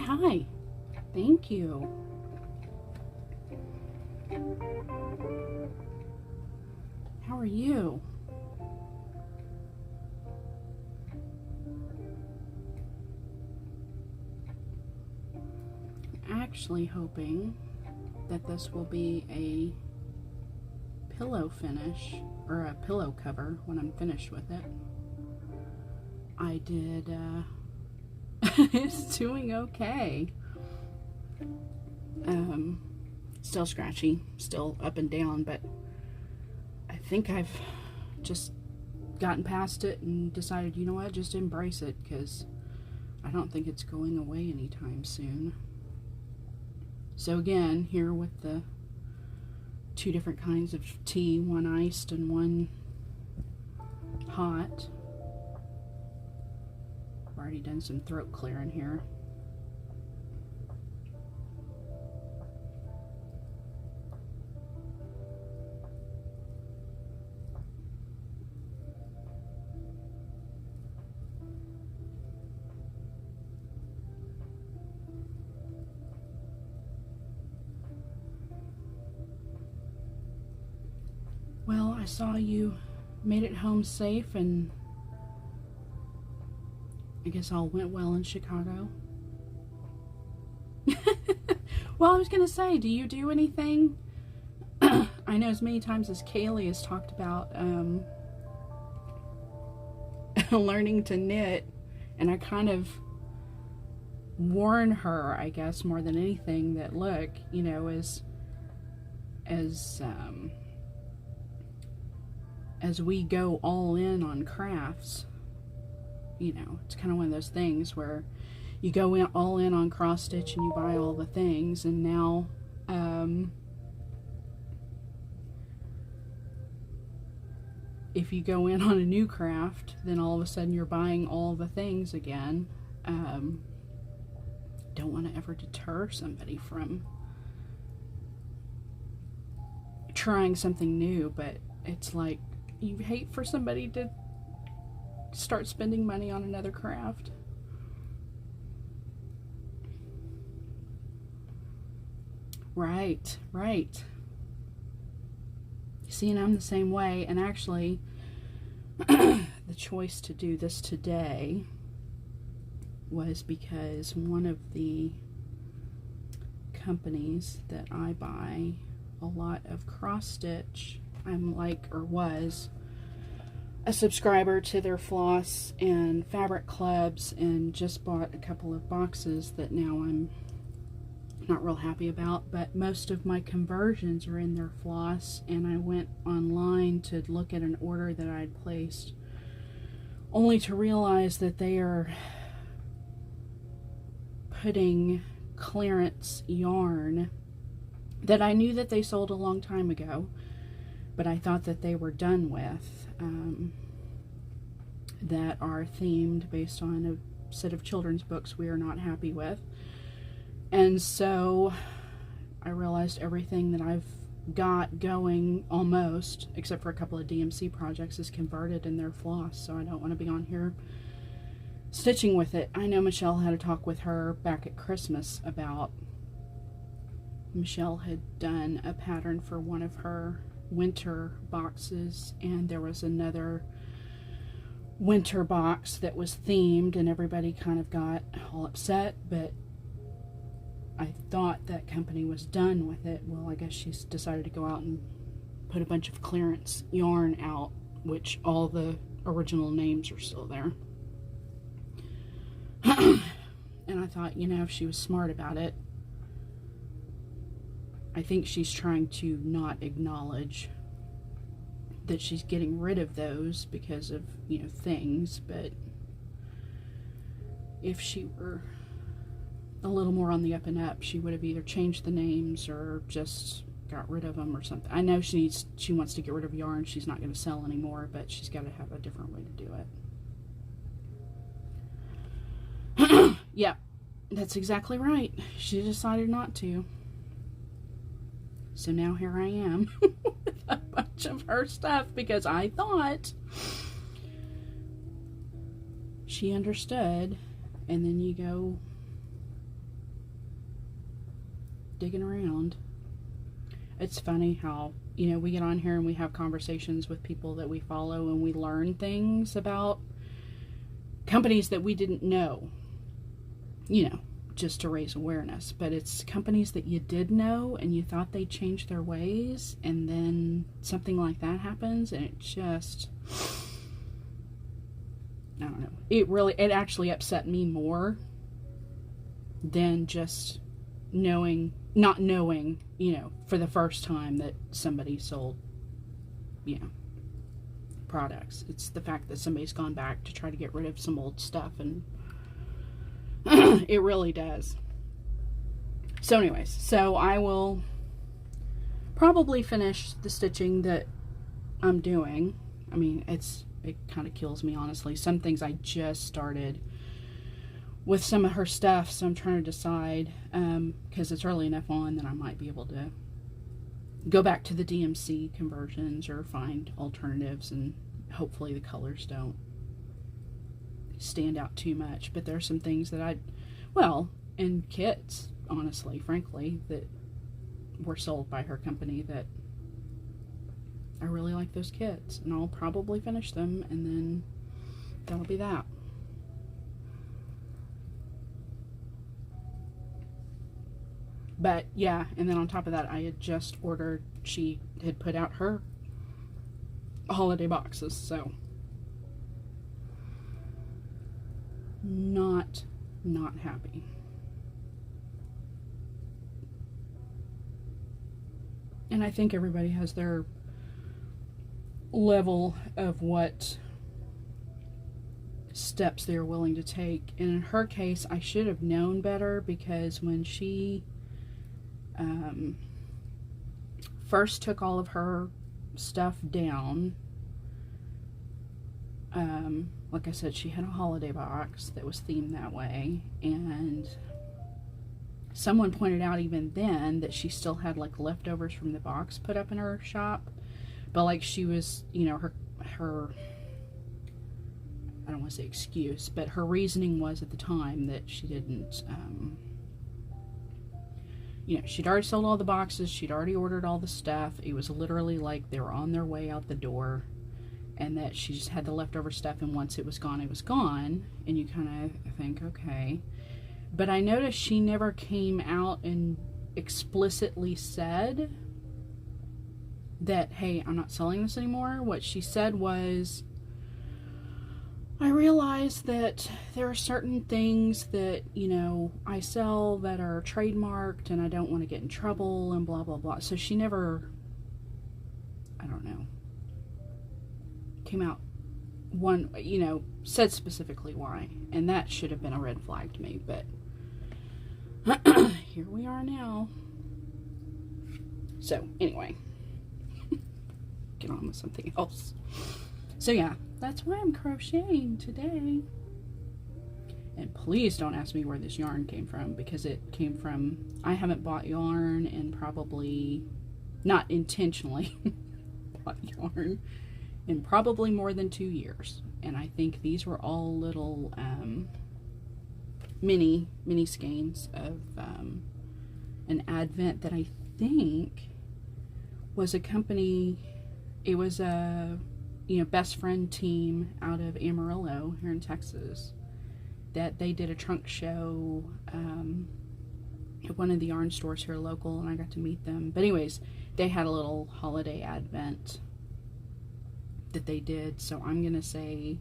Hi. Thank you. How are you? Actually hoping that this will be a pillow finish, or a pillow cover when I'm finished with it. I did, it's doing okay. Still scratchy, still up and down, but I think I've just gotten past it and decided, you know what, just embrace it, because I don't think it's going away anytime soon. So again, here with the two different kinds of tea, one iced and one hot. I've already done some throat clearing here. Well, I saw you made it home safe, and I guess all went well in Chicago. Well, I was going to say, do you do anything? I know as many times as Kaylee has talked about learning to knit, and I kind of warn her, I guess, more than anything, that look, you know, as we go all in on crafts, you know, it's kind of one of those things where you go in all in on cross stitch and you buy all the things, and now if you go in on a new craft, then all of a sudden you're buying all the things again. Don't want to ever deter somebody from trying something new, but it's like you hate for somebody to start spending money on another craft. Right, right. See, and I'm the same way. And actually, the choice to do this today was because one of the companies that I buy a lot of cross stitch, I'm like, or was, a subscriber to their floss and fabric clubs, and just bought a couple of boxes that now I'm not real happy about, but most of my conversions are in their floss, and I went online to look at an order that I'd placed, only to realize that they are putting clearance yarn that I knew that they sold a long time ago, but I thought that they were done with, that are themed based on a set of children's books we are not happy with. And so I realized everything that I've got going, almost, except for a couple of DMC projects, is converted in their floss, so I don't want to be on here stitching with it. I know Michelle had a talk with her back at Christmas about, Michelle had done a pattern for one of her winter boxes, and there was another winter box that was themed, and everybody kind of got all upset, but I thought that company was done with it. Well, I guess she's decided to go out and put a bunch of clearance yarn out, which all the original names are still there. And I thought, you know, if she was smart about it, I think she's trying to not acknowledge that she's getting rid of those because of, you know, things, but if she were a little more on the up and up, she would have either changed the names or just got rid of them or something. I know she wants to get rid of yarn she's not going to sell anymore, but she's got to have a different way to do it. Yeah, that's exactly right. She decided not to. So now here I am with a bunch of her stuff because I thought she understood, and then you go digging around. It's funny how, you know, we get on here and we have conversations with people that we follow, and we learn things about companies that we didn't know, you know, just to raise awareness. But it's companies that you did know and you thought they changed their ways, and then something like that happens, and it just, I don't know, it actually upset me more than just not knowing, you know, for the first time that somebody sold, you know, products. It's the fact that somebody's gone back to try to get rid of some old stuff, and it really does. So anyways, so I will probably finish the stitching that I'm doing. I mean, it kind of kills me, honestly. Some things I just started with some of her stuff, so I'm trying to decide, because it's early enough on that I might be able to go back to the DMC conversions or find alternatives, and hopefully the colors don't stand out too much. But there are some things that and kits, honestly, frankly, that were sold by her company that I really like those kits, and I'll probably finish them, and then that'll be that. But yeah, and then on top of that, I had just ordered, she had put out her holiday boxes, so not happy. And I think everybody has their level of what steps they're willing to take. And in her case, I should have known better, because when she first took all of her stuff down, like I said, she had a holiday box that was themed that way, and someone pointed out even then that she still had like leftovers from the box put up in her shop, but like she was, you know, her I don't want to say excuse, but her reasoning was at the time that she didn't, you know, she'd already sold all the boxes, she'd already ordered all the stuff. It was literally like they were on their way out the door, and that she just had the leftover stuff, and once it was gone, and you kind of think, okay. But I noticed she never came out and explicitly said that, hey, I'm not selling this anymore. What she said was, I realize that there are certain things that, you know, I sell that are trademarked, and I don't want to get in trouble, and blah, blah, blah. So she never, I don't know, came out, you know, said specifically why. And that should have been a red flag to me, but here we are now. So, anyway, get on with something else. So, yeah, that's why I'm crocheting today. And please don't ask me where this yarn came from, because it came from, I haven't bought yarn in probably, not intentionally bought yarn, in probably more than 2 years. And I think these were all little mini skeins of an advent that I think was a company, it was a, you know, best friend team out of Amarillo here in Texas, that they did a trunk show at one of the yarn stores here local, and I got to meet them. But anyways, they had a little holiday advent that they did, so I'm gonna say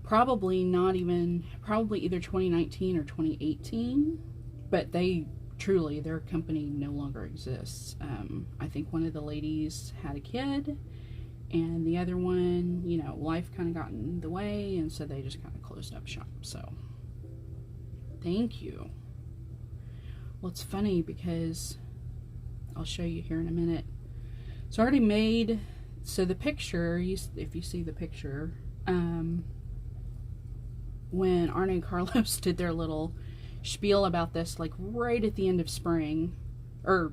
probably either 2019 or 2018, but they truly, their company no longer exists. I think one of the ladies had a kid, and the other one, you know, life kind of got in the way, and so they just kind of closed up shop. So thank you. Well, it's funny because I'll show you here in a minute. So I already made, so the picture, if you see the picture, when Arne and Carlos did their little spiel about this, like right at the end of spring, or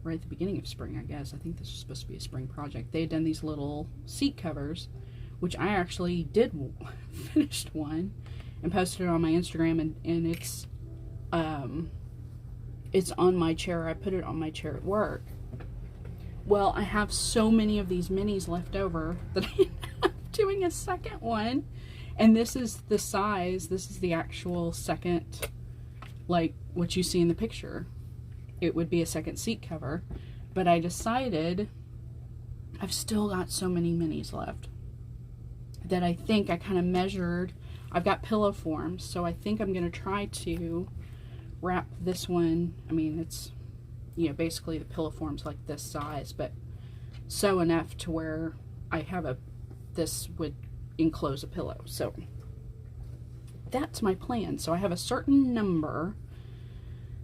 right at the beginning of spring, I guess. I think this was supposed to be a spring project. They had done these little seat covers, which I actually did finished one and posted it on my Instagram, and it's on my chair. I put it on my chair at work. Well, I have so many of these minis left over that I ended up doing a second one. And this is the size, this is the actual second, like what you see in the picture. It would be a second seat cover. But I decided, I've still got so many minis left, that I think I kind of measured. I've got pillow forms, so I think I'm going to try to wrap this one. I mean, it's, you know, basically the pillow form's like this size, but sew enough to where I have this would enclose a pillow. So that's my plan. So I have a certain number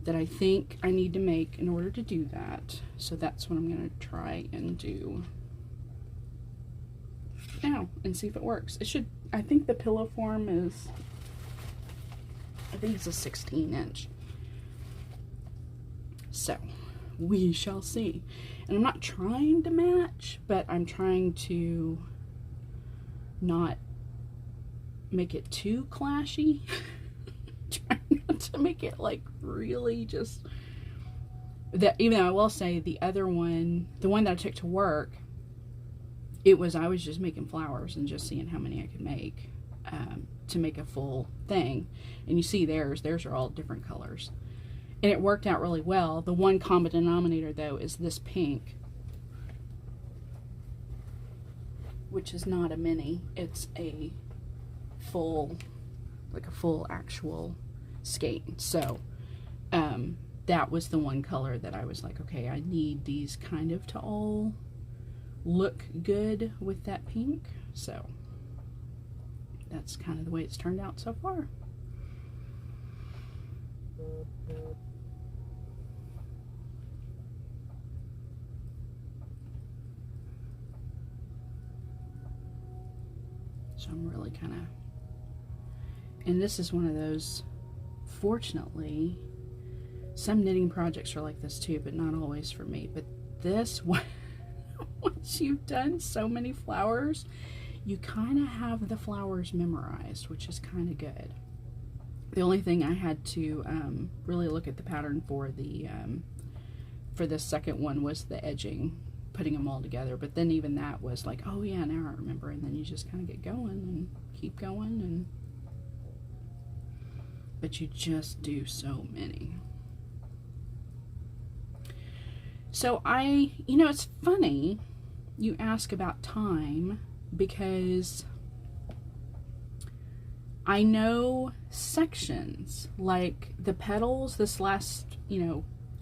that I think I need to make in order to do that. So that's what I'm going to try and do now and see if it works. It should, I think the pillow form is, I think it's a 16-inch. So we shall see. And I'm not trying to match, but I'm trying to not make it too clashy. Trying not to make it like really just that. Even though I will say the other one, the one that I took to work, I was just making flowers and just seeing how many I could make to make a full thing. And you see theirs are all different colors, and it worked out really well. The one common denominator though is this pink, which is not a mini, it's a full, like a full actual skein. So that was the one color that I was like, okay, I need these kind of to all look good with that pink. So that's kind of the way it's turned out so far. So I'm really kind of, and this is one of those, fortunately, some knitting projects are like this too, but not always for me. But this one, once you've done so many flowers, you kind of have the flowers memorized, which is kind of good. The only thing I had to really look at the pattern for the second one was the edging, putting them all together. But then even that was like, oh yeah, now I remember. And then you just kind of get going and keep going, and but you just do so many. So it's funny you ask about time, because I know sections, like the petals, this last,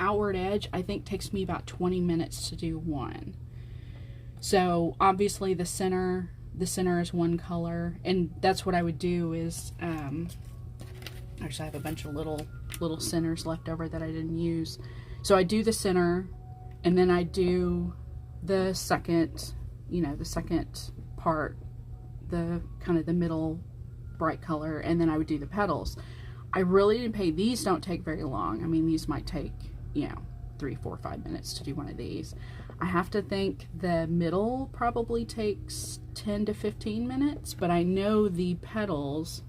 outward edge, I think takes me about 20 minutes to do one. So obviously the center is one color, and that's what I would do is, actually I have a bunch of little centers left over that I didn't use. So I do the center, and then I do the second, the second part, the kind of the middle bright color, and then I would do the petals. I really didn't pay, these don't take very long. I mean, these might take, 3, 4, 5 minutes to do one of these. I have to think the middle probably takes 10 to 15 minutes, but I know the petals,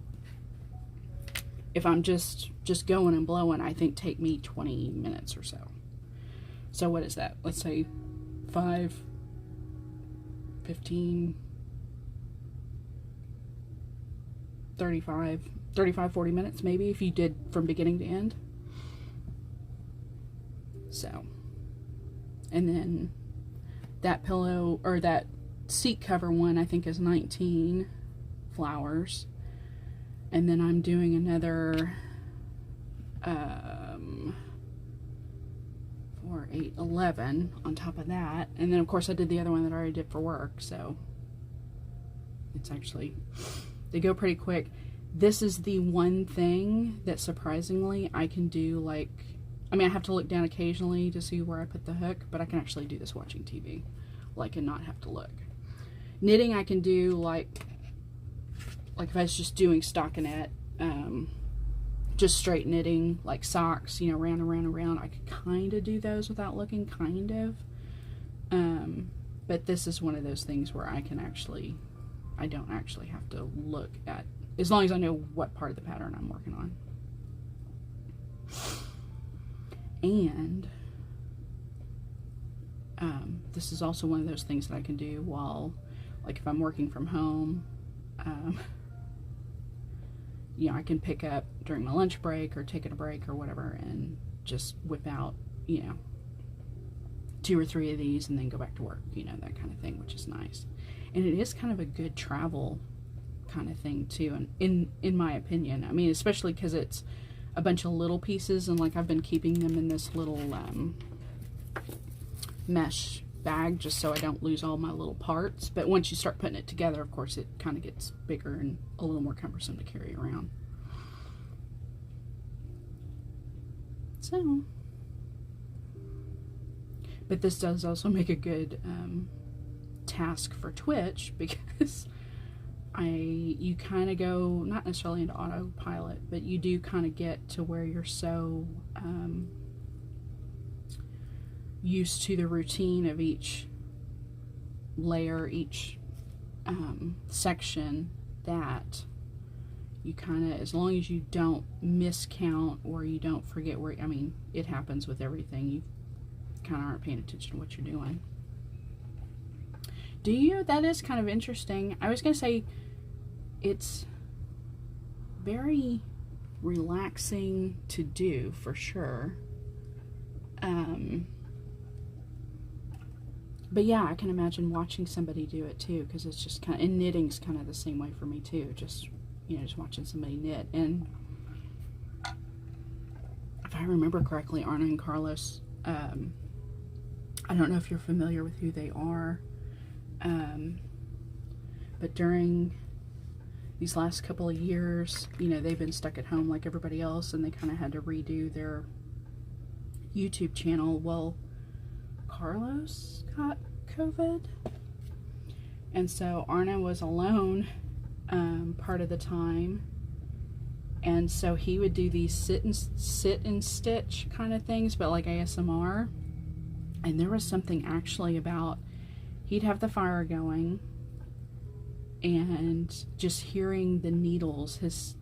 if I'm just going and blowing, I think take me 20 minutes or so. So what is that? Let's say 5, 15, 35, 40 minutes maybe, if you did from beginning to end. So, and then that pillow, or that seat cover one, I think is 19 flowers. And then I'm doing another 4, 8, 11 on top of that. And then of course I did the other one that I already did for work, so it's actually, they go pretty quick. This is the one thing that surprisingly I can do, like, I mean, I have to look down occasionally to see where I put the hook, but I can actually do this watching TV, like, and not have to look. Knitting I can do, like if I was just doing stockinette, just straight knitting, like socks, round and round and round, I could kind of do those without looking, kind of. But this is one of those things where I don't actually have to look at, as long as I know what part of the pattern I'm working on. And this is also one of those things that I can do while, like, if I'm working from home, I can pick up during my lunch break or taking a break or whatever and just whip out, 2 or 3 of these and then go back to work, that kind of thing, which is nice. And it is kind of a good travel kind of thing too, and in my opinion. I mean, especially because it's a bunch of little pieces, and like I've been keeping them in this little mesh bag just so I don't lose all my little parts. But once you start putting it together, of course, it kind of gets bigger and a little more cumbersome to carry around. So, but this does also make a good task for Twitch, because you kind of go, not necessarily into autopilot, but you do kind of get to where you're so used to the routine of each layer, each section, that you kind of, as long as you don't miscount or you don't forget where, I mean, it happens with everything, you kind of aren't paying attention to what you're doing. Do you? That is kind of interesting. I was going to say, it's very relaxing to do, for sure. But yeah, I can imagine watching somebody do it too, because it's just kind of, and knitting's kind of the same way for me too, just, just watching somebody knit. And if I remember correctly, Arna and Carlos, I don't know if you're familiar with who they are, but during these last couple of years, they've been stuck at home like everybody else, and they kind of had to redo their YouTube channel. Well, Carlos got COVID, and so Arna was alone part of the time. And so he would do these sit and stitch kind of things, but like ASMR. And there was something actually about, he'd have the fire going and just hearing the needles, his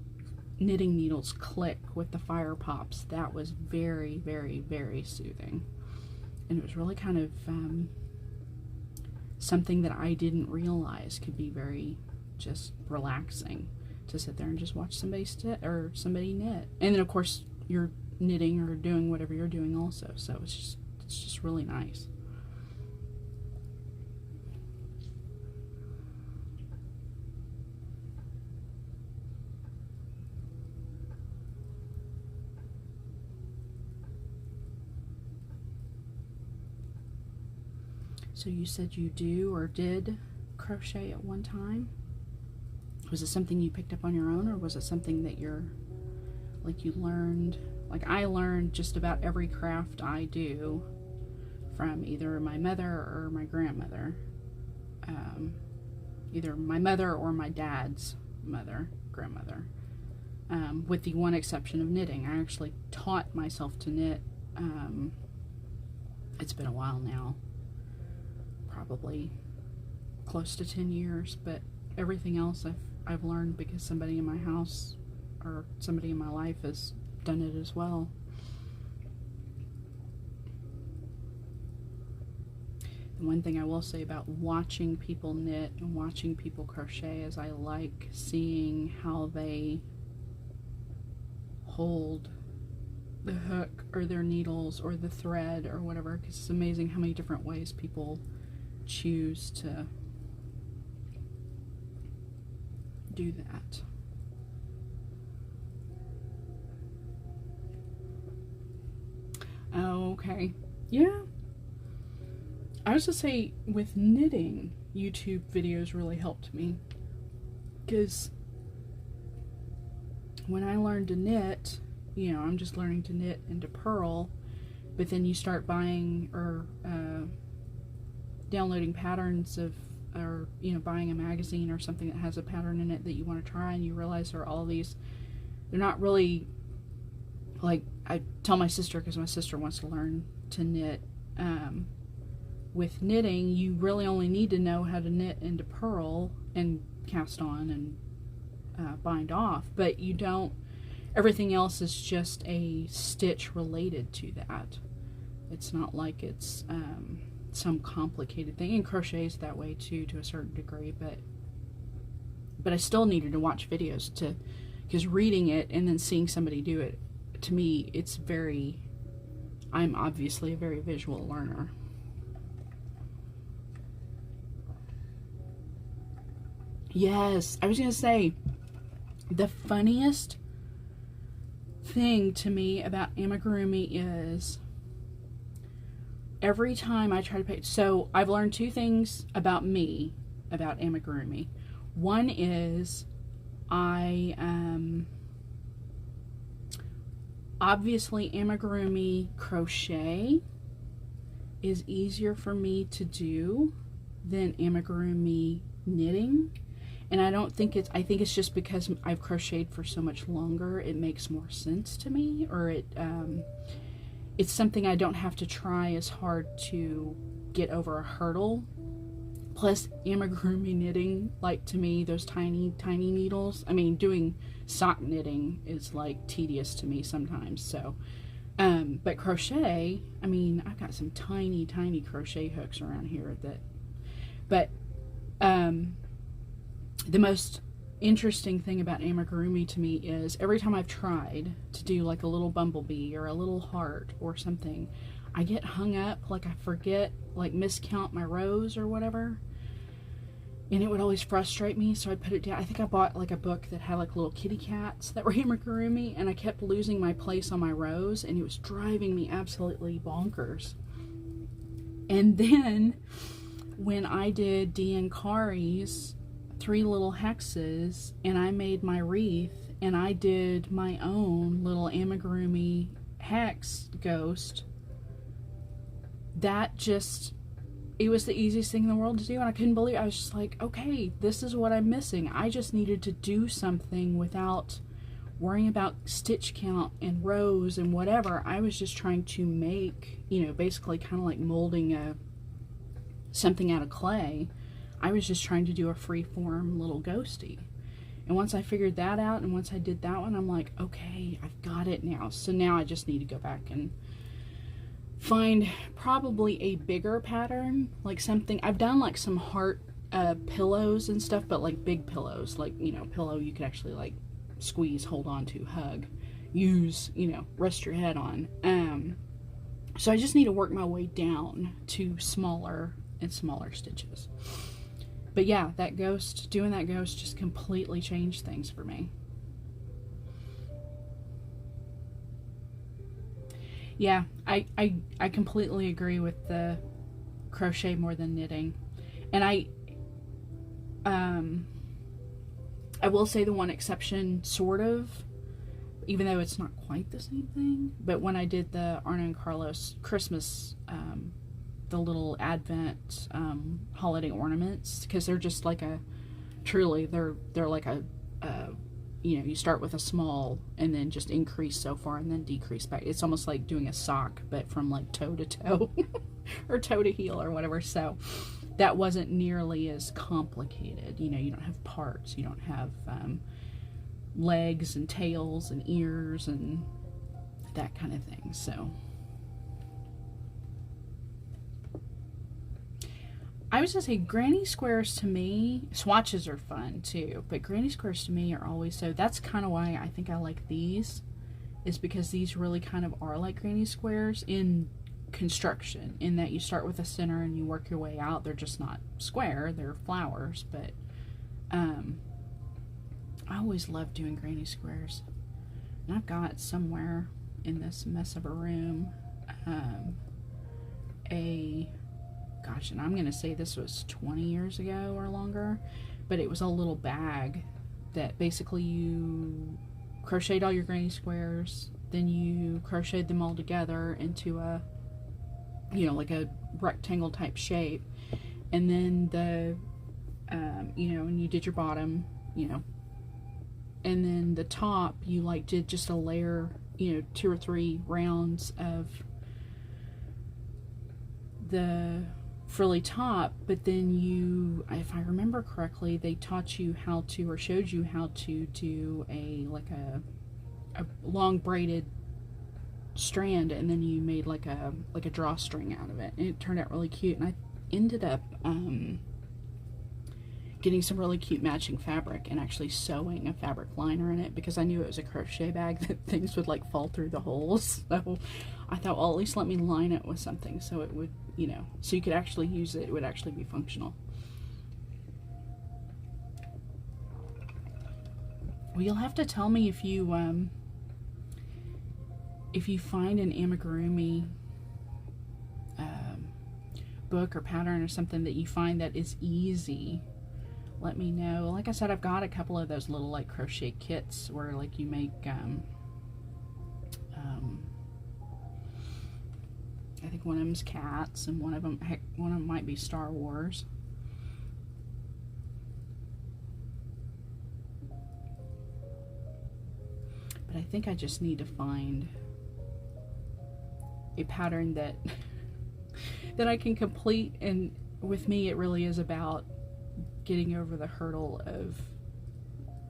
knitting needles click with the fire pops, that was very, very, very soothing. And it was really kind of something that I didn't realize could be very just relaxing, to sit there and just watch somebody somebody knit. And then of course you're knitting or doing whatever you're doing also, so it's just really nice. So you said you do or did crochet at one time? Was it something you picked up on your own, or was it something that you learned? Like I learned just about every craft I do from either my mother or my grandmother. Either my mother or my dad's grandmother. With the one exception of knitting. I actually taught myself to knit. It's been a while now. Probably close to 10 years, but everything else I've learned because somebody in my house or somebody in my life has done it as well. And one thing I will say about watching people knit and watching people crochet is I like seeing how they hold the hook or their needles or the thread or whatever, because it's amazing how many different ways people choose to do that. Oh, okay. Yeah. I was to say, with knitting, YouTube videos really helped me, because when I learned to knit, you know, I'm just learning to knit and to purl, but then you start buying or downloading patterns of, or you know, buying a magazine or something that has a pattern in it that you want to try, and you realize there are all these, they're not really, like, I tell my sister, because my sister wants to learn to knit, with knitting you really only need to know how to knit and to purl and cast on and bind off, but you don't, everything else is just a stitch related to that. It's not like it's some complicated thing, and crochet is that way too to a certain degree, but I still needed to watch videos to, because reading it and then seeing somebody do it, to me it's very, I'm obviously a very visual learner. Yes, I was gonna say, the funniest thing to me about amigurumi is every time I try to pick, so I've learned two things about me about amigurumi. One is obviously amigurumi crochet is easier for me to do than amigurumi knitting. And I don't think it's, I think it's just because I've crocheted for so much longer, it makes more sense to me, or it's something I don't have to try as hard to get over a hurdle. Plus, amigurumi knitting, like, to me, those tiny, tiny needles, I mean, doing sock knitting is, like, tedious to me sometimes, so, but crochet, I mean, I've got some tiny, tiny crochet hooks around here that, but, the most interesting thing about amigurumi to me is every time I've tried to do like a little bumblebee or a little heart or something, I get hung up, like I forget, like miscount my rows or whatever, and it would always frustrate me, so I'd put it down. I think I bought like a book that had like little kitty cats that were amigurumi, and I kept losing my place on my rows, and it was driving me absolutely bonkers. And then when I did Dean Kari's 3 little hexes, and I made my wreath, and I did my own little amigurumi hex ghost, that just it was the easiest thing in the world to do, and I couldn't believe it. I was just like, okay, this is what I'm missing. I just needed to do something without worrying about stitch count and rows and whatever. I was just trying to make, you know, basically kind of like molding something out of clay. I was just trying to do a free form little ghosty. And once I figured that out, and once I did that one, I'm like, okay, I've got it now. So now I just need to go back and find probably a bigger pattern, like something. I've done like some heart pillows and stuff, but like big pillows, like, you know, pillow you could actually like squeeze, hold on to, hug, use, you know, rest your head on. So I just need to work my way down to smaller and smaller stitches. But yeah, that ghost, doing that ghost just completely changed things for me. Yeah, I completely agree with the crochet more than knitting. And I will say the one exception, sort of, even though it's not quite the same thing, but when I did the Arna and Carlos Christmas, the little Advent holiday ornaments, because they're just like a, truly, they're like a, you know, you start with a small and then just increase so far and then decrease back. It's almost like doing a sock, but from like toe to toe or toe to heel or whatever. So that wasn't nearly as complicated. You know, you don't have parts, you don't have legs and tails and ears and that kind of thing. So I was gonna say, granny squares to me, swatches are fun too, but granny squares to me are always, so that's kind of why I think I like these, is because these really kind of are like granny squares in construction, in that you start with a center and you work your way out. They're just not square, they're flowers, but I always love doing granny squares. And I've got somewhere in this mess of a room gosh, and I'm going to say this was 20 years ago or longer, but it was a little bag that basically you crocheted all your granny squares, then you crocheted them all together into a, you know, like a rectangle type shape, and then the, you know, and you did your bottom, you know, and then the top, you like did just a layer, you know, 2 or 3 rounds of the frilly top, but then you, if I remember correctly, they taught you how to, or showed you how to do a long braided strand, and then you made like a drawstring out of it, and it turned out really cute. And I ended up getting some really cute matching fabric and actually sewing a fabric liner in it, because I knew it was a crochet bag that things would like fall through the holes. So I thought, well, at least let me line it with something so it would, you know, so you could actually use it. It would actually be functional. Well, you'll have to tell me if you find an amigurumi book or pattern or something that you find that is easy. Let me know. Like I said, I've got a couple of those little like crochet kits where like you make I think one of them's cats, and one of them might be Star Wars. But I think I just need to find a pattern that that I can complete, and with me it really is about getting over the hurdle of,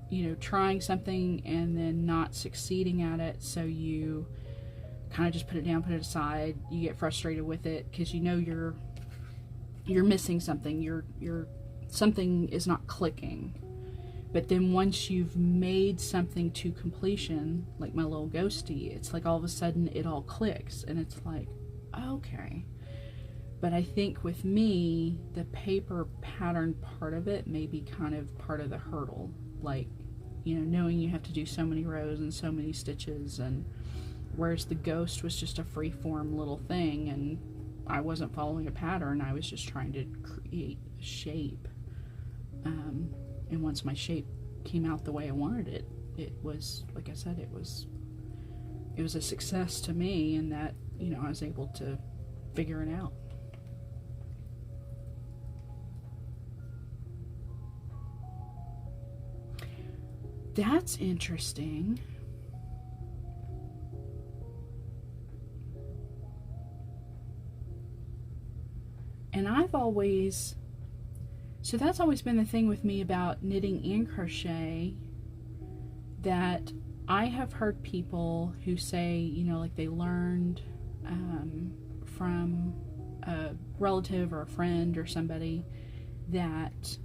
you know, trying something and then not succeeding at it, so you kind of just put it down, put it aside. You get frustrated with it because you know you're missing something, you're something is not clicking. But then once you've made something to completion, like my little ghosty, it's like all of a sudden it all clicks, and it's like, okay. But I think with me, the paper pattern part of it may be kind of part of the hurdle. Like, you know, knowing you have to do so many rows and so many stitches, and whereas the ghost was just a free form little thing, and I wasn't following a pattern, I was just trying to create a shape. And once my shape came out the way I wanted it, it was, like I said, it was a success to me, in that, you know, I was able to figure it out. that's interesting. And so that's always been the thing with me about knitting and crochet, that I have heard people who say, you know, like they learned from a relative or a friend or somebody, that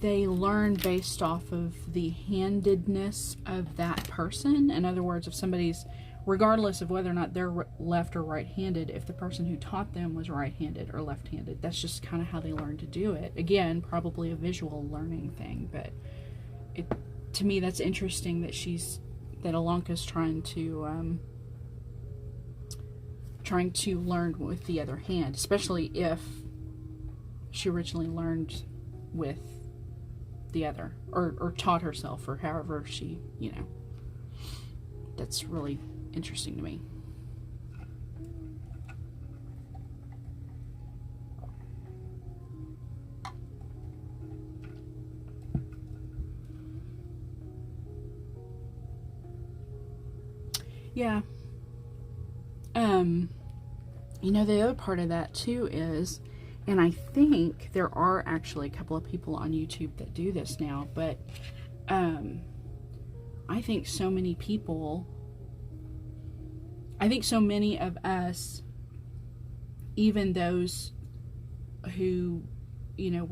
they learn based off of the handedness of that person. In other words, if somebody's, regardless of whether or not they're left or right-handed, if the person who taught them was right-handed or left-handed, that's just kind of how they learn to do it. Again, probably a visual learning thing, but to me that's interesting that Alonka's trying to learn with the other hand, especially if she originally learned with the other, or taught herself, or however she, you know. That's really interesting to me. Yeah. You know, the other part of that too is, and I think there are actually a couple of people on YouTube that do this now, but I think so many of us, even those who, you know,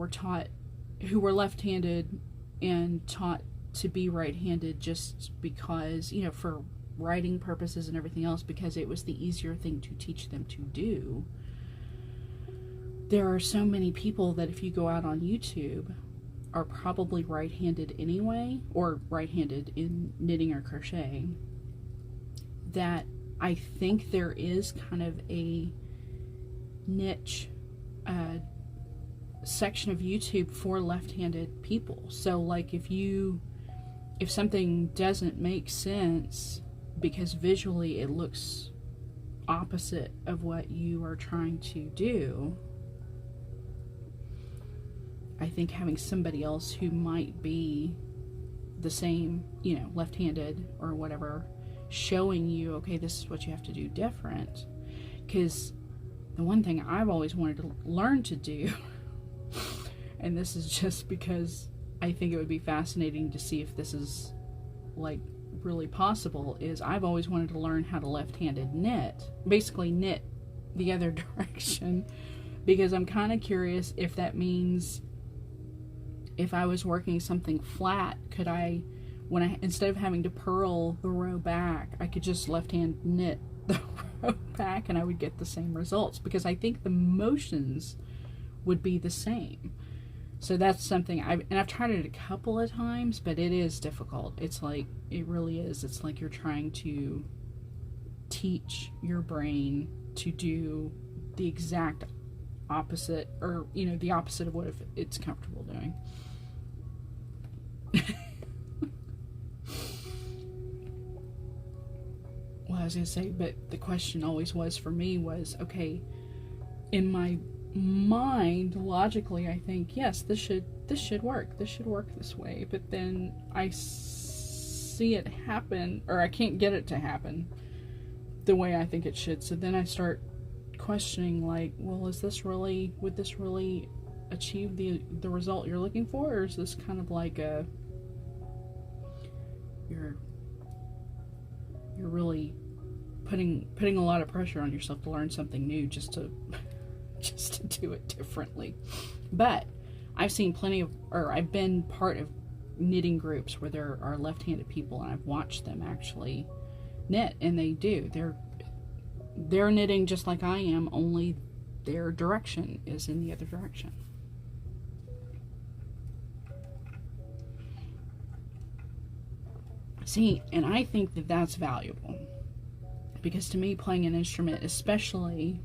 who were left-handed and taught to be right-handed just because, you know, for writing purposes and everything else, because it was the easier thing to teach them to do. There are so many people that if you go out on YouTube are probably right-handed anyway, or right-handed in knitting or crocheting, that I think there is kind of a niche section of YouTube for left-handed people. So like if something doesn't make sense because visually it looks opposite of what you are trying to do, I think having somebody else who might be the same, you know, left-handed or whatever, showing you, okay, this is what you have to do different. Because the one thing I've always wanted to learn to do, and this is just because I think it would be fascinating to see if this is like really possible, is I've always wanted to learn how to left-handed knit, basically knit the other direction, because I'm kind of curious if that means if I was working something flat, could I, instead of having to purl the row back, I could just left-hand knit the row back and I would get the same results, because I think the motions would be the same. So that's something I've tried it a couple of times, but it is difficult. It's like, it really is. It's like you're trying to teach your brain to do the exact opposite, or, you know, the opposite of what it's comfortable doing. Well, I was going to say, but the question always was for me was, okay, in my mind, logically, I think, yes, this should work. This should work this way. But then I see it happen, or I can't get it to happen the way I think it should. So then I start questioning, like, well, would this really achieve the result you're looking for, or is this kind of like you're really putting a lot of pressure on yourself to learn something new just to do it differently. But I've seen I've been part of knitting groups where there are left-handed people, and I've watched them actually knit, and they're knitting just like I am, only their direction is in the other direction. See, and I think that that's valuable, because to me, playing an instrument, especially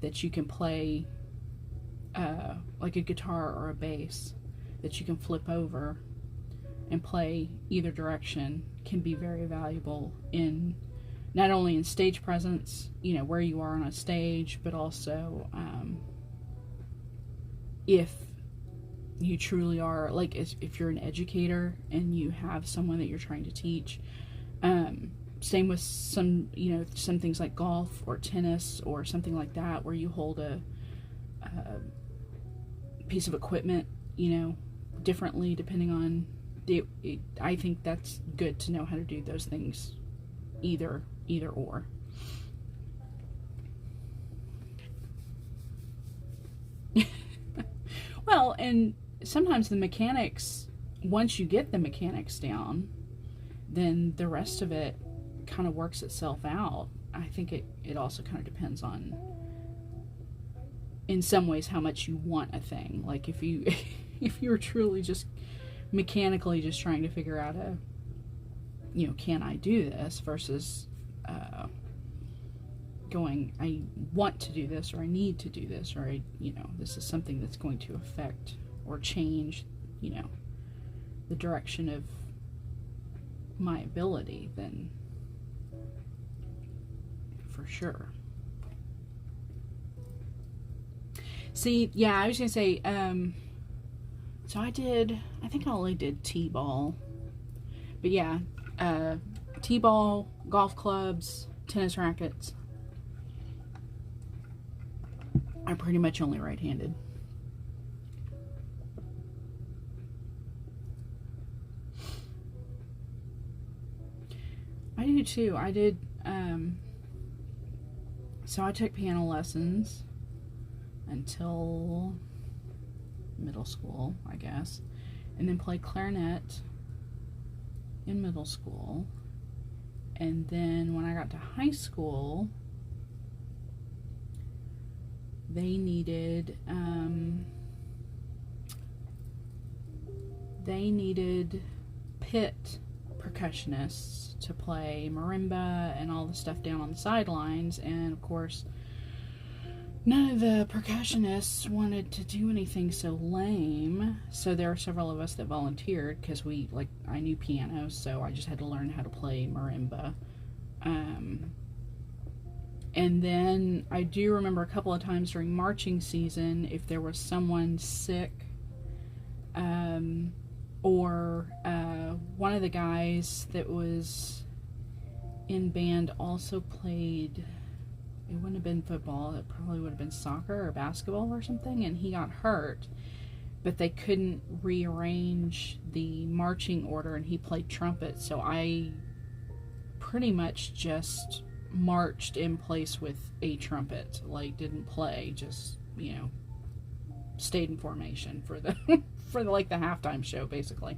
that you can play like a guitar or a bass, that you can flip over and play either direction, can be very valuable in not only in stage presence, you know, where you are on a stage, but also if you truly are, like, if you're an educator and you have someone that you're trying to teach. Same with some, some things like golf or tennis or something like that, where you hold a piece of equipment, differently depending on I think that's good to know how to do those things, either or. Well, and sometimes the mechanics, once you get the mechanics down, then the rest of it kind of works itself out. I think it also kind of depends on, in some ways, how much you want a thing. Like if you're truly just mechanically just trying to figure out can I do this, versus going, I want to do this, or I need to do this, or this is something that's going to affect or change, the direction of my ability, then for sure. See, yeah, I was gonna say, so I think I only did T-ball, but yeah, T-ball, golf clubs, tennis rackets. I'm pretty much only right-handed. I do too. I did, so I took piano lessons until middle school, I guess, and then played clarinet in middle school. And then when I got to high school, they needed pit percussionists to play marimba and all the stuff down on the sidelines, and of course none of the percussionists wanted to do anything so lame, so there were several of us that volunteered, because I knew piano, so I just had to learn how to play marimba. And then I do remember a couple of times during marching season, if there was someone sick, or one of the guys that was in band also played, it wouldn't have been football, it probably would have been soccer or basketball or something, and he got hurt, but they couldn't rearrange the marching order, and he played trumpet, so I pretty much just marched in place with a trumpet, didn't play, just stayed in formation for the for the halftime show, basically.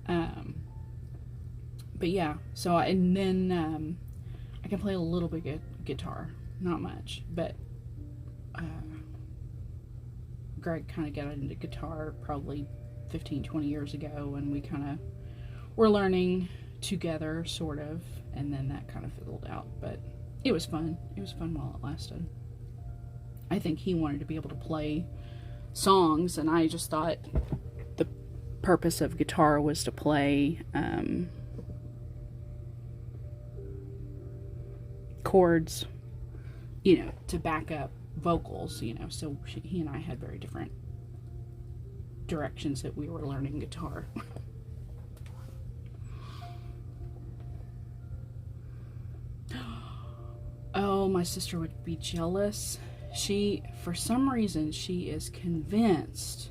But yeah, so and then I can play a little bit guitar, not much, but Greg kind of got into guitar probably 15-20 years ago, and we kind of were learning together, sort of, and then that kind of fizzled out, but it was fun. It was fun while it lasted. I think he wanted to be able to play songs, and I just thought the purpose of guitar was to play chords, to back up vocals, so he and I had very different directions that we were learning guitar. Oh, my sister would be jealous. For some reason, she is convinced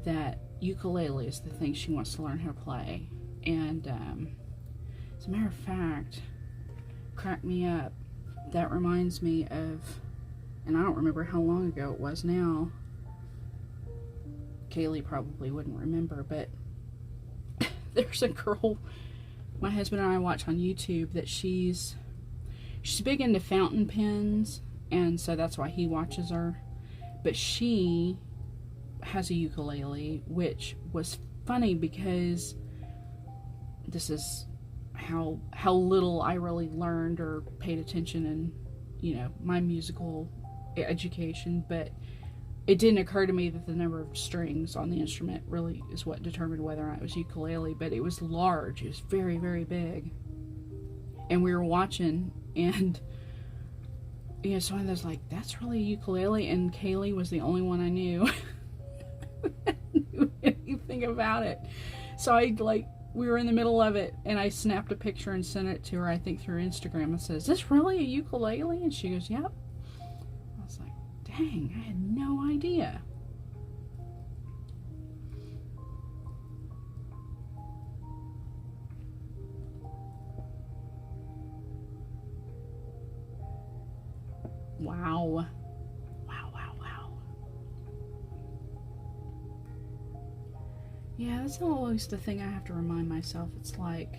that ukulele is the thing she wants to learn how to play. And as a matter of fact, crack me up, that reminds me of, and I don't remember how long ago it was now. Kaylee probably wouldn't remember, but there's a girl my husband and I watch on YouTube that she's big into fountain pens, and so that's why he watches her. But she has a ukulele, which was funny because this is how little I really learned or paid attention in, my musical education, but it didn't occur to me that the number of strings on the instrument really is what determined whether or not it was ukulele. But it was large. It was very, very big. And we were watching, and someone was like, that's really a ukulele, and Kaylee was the only one I knew. knew anything about it. So we were in the middle of it, and I snapped a picture and sent it to her, I think through Instagram, and said, "Is this really a ukulele?" And she goes, "Yep." I was like, dang, I had no idea. Wow. Wow, wow, wow. Yeah, that's always the thing I have to remind myself. It's like,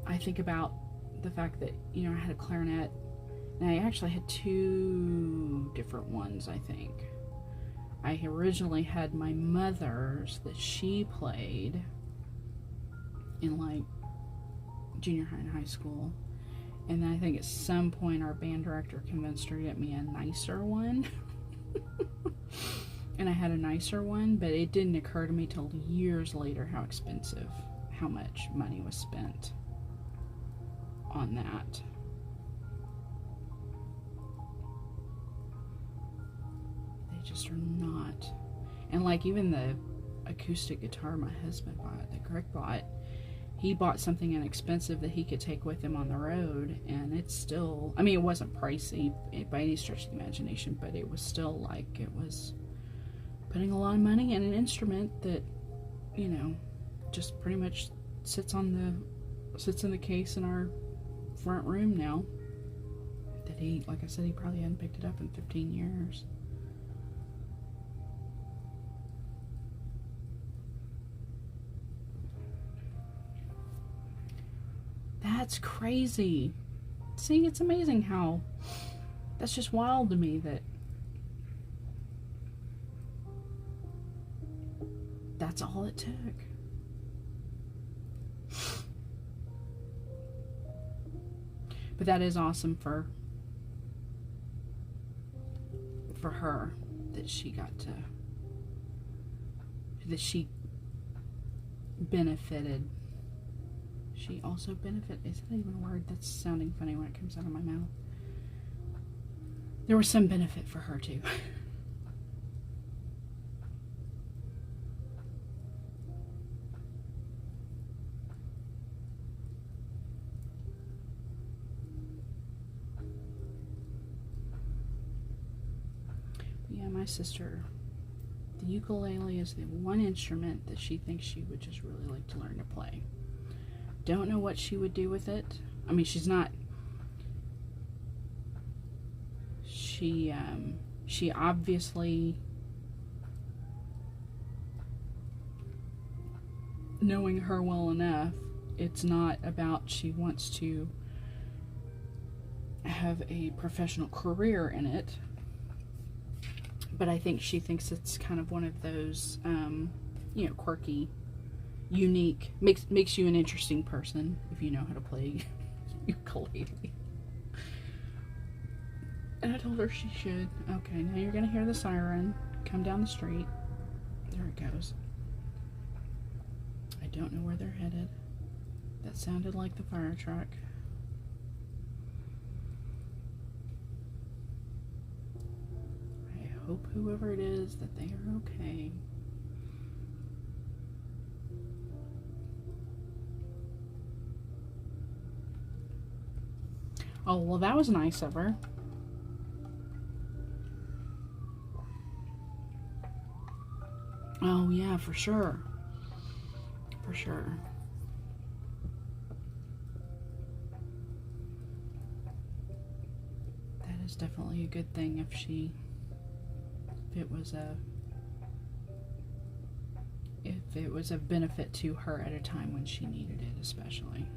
I think about the fact that, I had a clarinet, and I actually had two different ones, I think. I originally had my mother's that she played in like junior high and high school, and then I think at some point our band director convinced her to get me a nicer one. And I had a nicer one, but it didn't occur to me till years later how much money was spent on that. They just are not. And like even the acoustic guitar my husband bought, that Greg bought, he bought something inexpensive that he could take with him on the road, and it's still, I mean, it wasn't pricey by any stretch of the imagination, but it was still like, it was putting a lot of money in an instrument that, just pretty much sits in the case in our front room now, that he, like I said, he probably hadn't picked it up in 15 years. That's crazy. See, it's amazing how that's just wild to me that that's all it took. But that is awesome for her that she benefited. She also benefited. Is that even a word? That's sounding funny when it comes out of my mouth. There was some benefit for her too. Yeah, my sister, the ukulele is the one instrument that she thinks she would just really like to learn to play. Don't know what she would do with it. I mean, she obviously, knowing her well enough, it's not about she wants to have a professional career in it, but I think she thinks it's kind of one of those, quirky, unique, makes you an interesting person if you know how to play ukulele. And I told her she should. Okay, now you're gonna hear the siren come down the street. There it goes. I don't know where they're headed. That sounded like the fire truck. I hope whoever it is that they are okay. Oh, well, that was nice of her. Oh, yeah, for sure. For sure. That is definitely a good thing if it was a benefit to her at a time when she needed it, especially.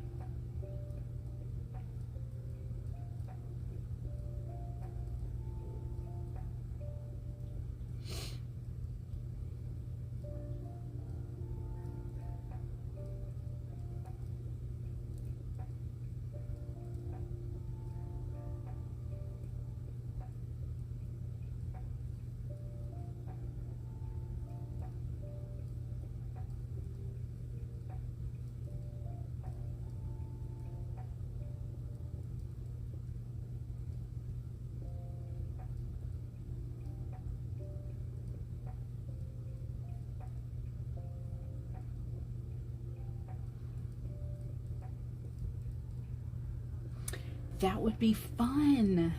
That would be fun.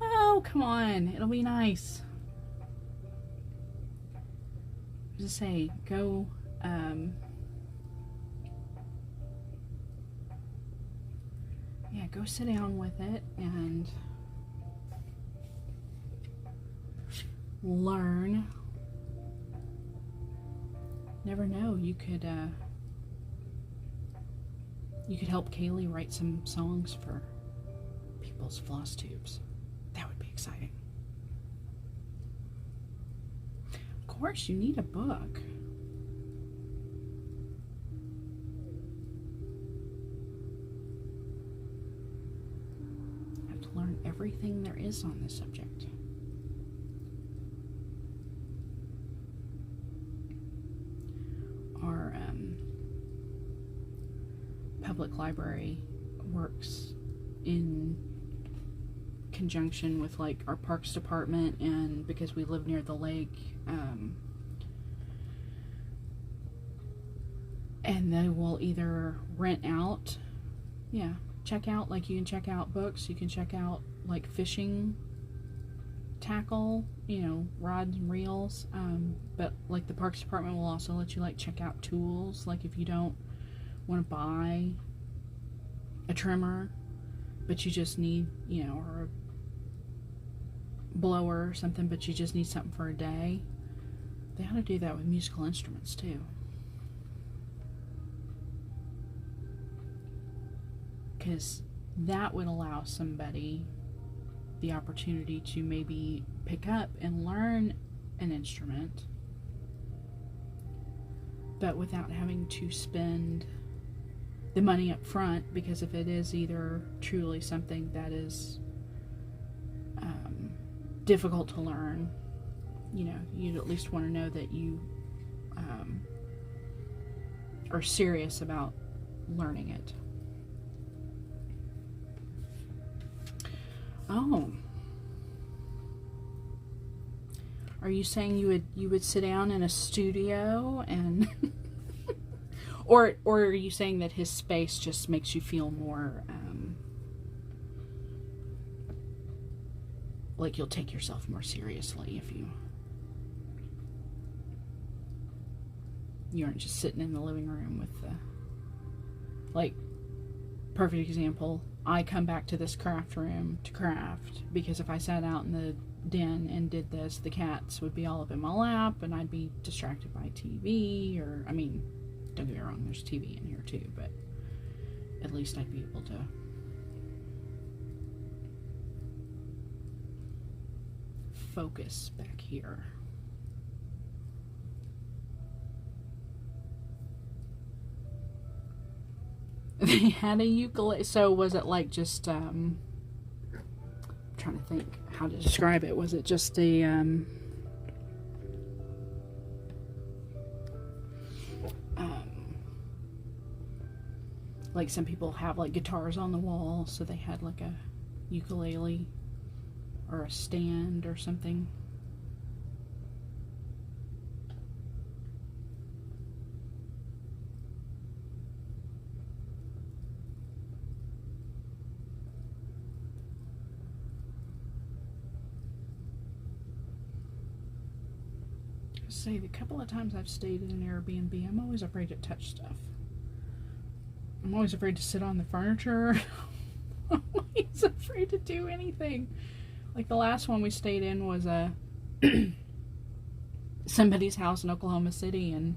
Oh, come on. It'll be nice. Just say, go, yeah, go sit down with it and learn. Never know, you could help Kaylee write some songs for people's floss tubes. That would be exciting. Of course, you need a book. You have to learn everything there is on this subject. Our public library works in conjunction with like our parks department, and because we live near the lake, and they will either rent out, check out, like you can check out books, you can check out like fishing tackle, rods and reels, but like the parks department will also let you like check out tools, like if you don't want to buy a trimmer but you just need, or a blower or something, but you just need something for a day. They ought to do that with musical instruments too, because that would allow somebody the opportunity to maybe pick up and learn an instrument, but without having to spend the money up front, because if it is either truly something that is difficult to learn, you'd at least want to know that you are serious about learning it. Oh, are you saying you would sit down in a studio and or are you saying that his space just makes you feel more like you'll take yourself more seriously if you aren't just sitting in the living room with the, like, perfect example, I come back to this craft room to craft because if I sat out in the den and did this, the cats would be all up in my lap and I'd be distracted by TV, or, I mean, don't get me wrong, there's TV in here too, but at least I'd be able to focus back here. They had a ukulele. So was it like just I'm trying to think how to describe it. Was it just a like some people have like guitars on the wall, so they had like a ukulele or a stand or something? Say the couple of times I've stayed in an Airbnb, I'm always afraid to touch stuff. I'm always afraid to sit on the furniture. I'm always afraid to do anything. Like the last one we stayed in was somebody's house in Oklahoma City, and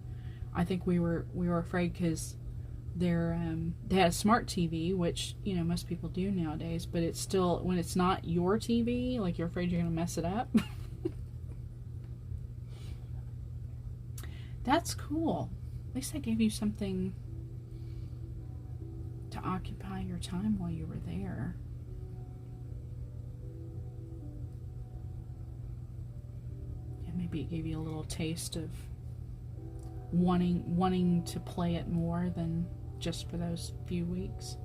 I think we were afraid because they had a smart TV, which most people do nowadays, but it's still, when it's not your TV, like you're afraid you're gonna mess it up. That's cool. At least I gave you something to occupy your time while you were there. And maybe it gave you a little taste of wanting to play it more than just for those few weeks.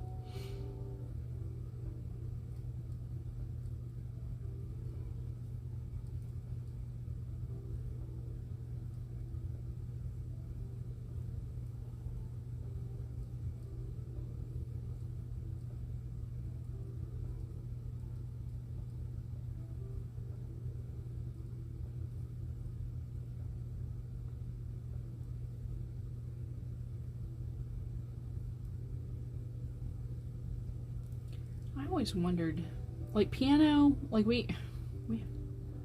always wondered, like piano, like we have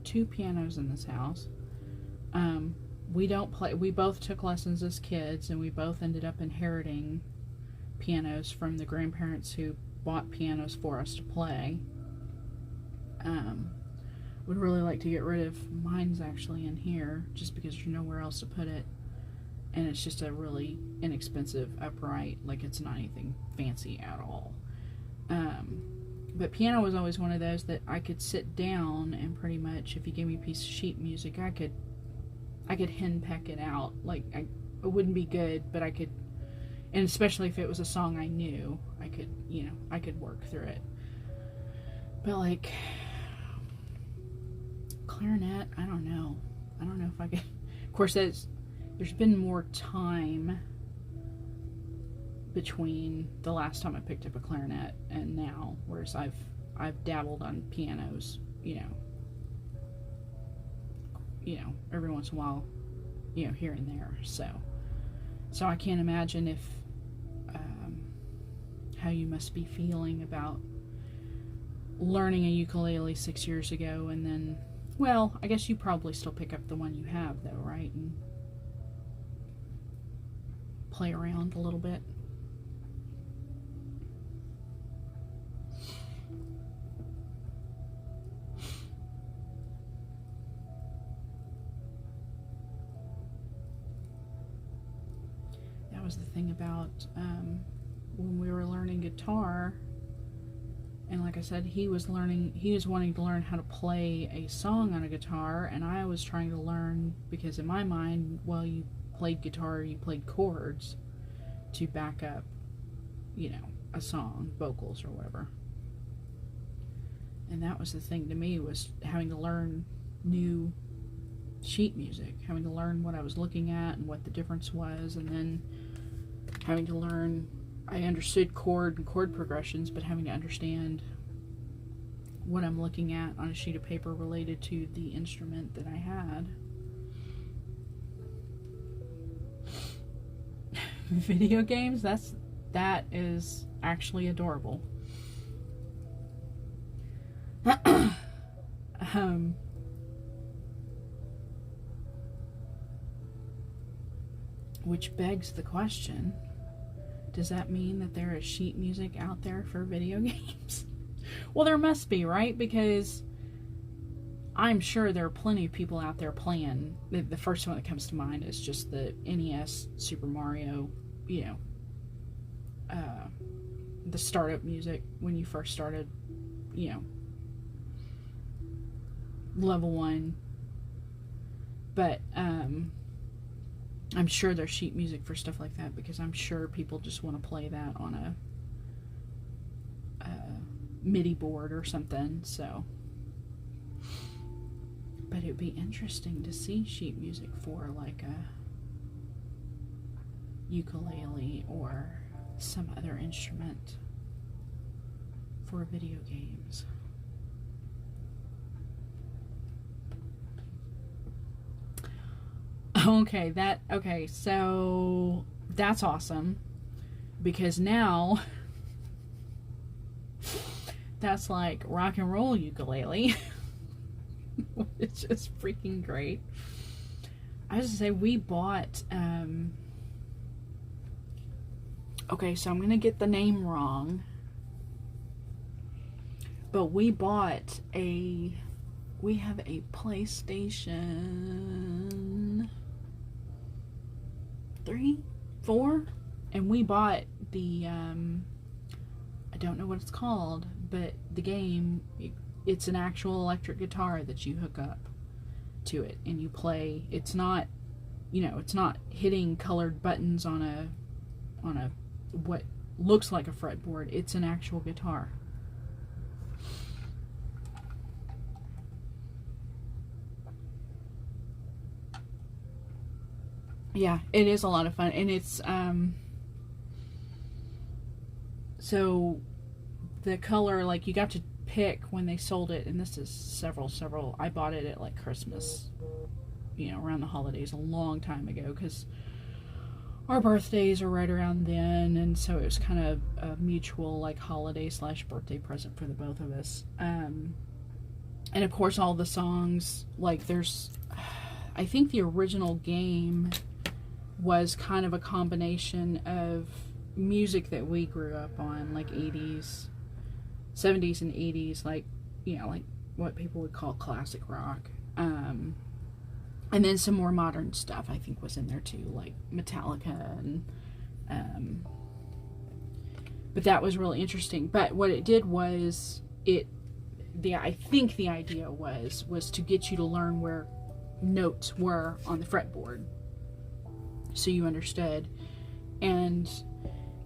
2 pianos in this house. We don't play, we both took lessons as kids, and we both ended up inheriting pianos from the grandparents who bought pianos for us to play. Would really like to get rid of, mine's actually in here, just because there's nowhere else to put it. And it's just a really inexpensive upright, like it's not anything fancy at all. But piano was always one of those that I could sit down and pretty much, if you gave me a piece of sheet music, I could henpeck it out. Like, it wouldn't be good, but I could, and especially if it was a song I knew, I could, you know, I could work through it. But like, clarinet, I don't know if I could. Of course, there's been more time between the last time I picked up a clarinet and now, whereas I've dabbled on pianos, you know, every once in a while, you know, here and there. So I can't imagine if how you must be feeling about learning a ukulele 6 years ago, and then, well, I guess you probably still pick up the one you have though, right? And play around a little bit. That was the thing about when we were learning guitar, and like I said, he was wanting to learn how to play a song on a guitar, and I was trying to learn, because in my mind, while you played guitar, you played chords to back up, you know, a song, vocals or whatever. And that was the thing to me, was having to learn new sheet music, having to learn what I was looking at and what the difference was, and then having to learn, I understood chord and chord progressions, but having to understand what I'm looking at on a sheet of paper related to the instrument that I had. Video games, that is actually adorable. Which begs the question, does that mean that there is sheet music out there for video games? Well, there must be, right? Because I'm sure there are plenty of people out there playing. The first one that comes to mind is just the NES Super Mario, you know, the startup music when you first started, you know, level 1. But I'm sure there's sheet music for stuff like that, because I'm sure people just want to play that on a MIDI board or something. So, but it would be interesting to see sheet music for like a ukulele or some other instrument for video games. Okay, so that's awesome, because now that's like rock and roll ukulele, which is freaking great. I was gonna say, we bought, okay, so I'm gonna get the name wrong, but we bought we have a PlayStation 3, 4, and we bought the, I don't know what it's called, but the game, it's an actual electric guitar that you hook up to it and you play. It's not, you know, it's not hitting colored buttons on a what looks like a fretboard. It's an actual guitar. Yeah, it is a lot of fun, and it's so the color, like, you got to pick when they sold it, and this is several, I bought it at like Christmas, you know, around the holidays a long time ago, because our birthdays are right around then, and so it was kind of a mutual like holiday / birthday present for the both of us. And of course, all the songs, like there's, I think the original game was kind of a combination of music that we grew up on, like 80s, 70s and 80s, like, you know, like what people would call classic rock. And then some more modern stuff I think was in there too, like Metallica, and but that was really interesting. But what it did was I think the idea was to get you to learn where notes were on the fretboard, so you understood. And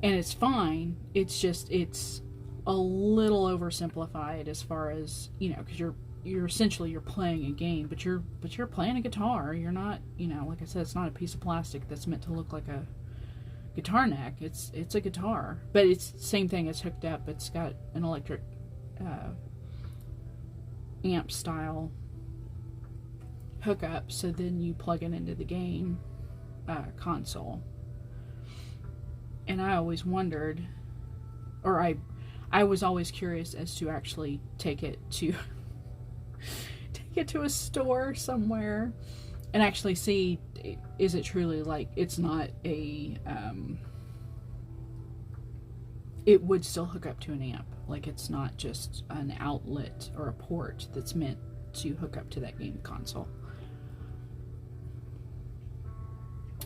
it's fine. It's just it's a little oversimplified as far as, you know, because you're essentially playing a game, but you're playing a guitar. You're not, you know, like I said, it's not a piece of plastic that's meant to look like a guitar neck. It's a guitar, but it's the same thing. It's hooked up. It's got an electric amp style hookup, so then you plug it into the game console. And I always wondered, or I was always curious as to actually take it to a store somewhere and actually see, is it truly like, it's not a it would still hook up to an amp, like it's not just an outlet or a port that's meant to hook up to that game console.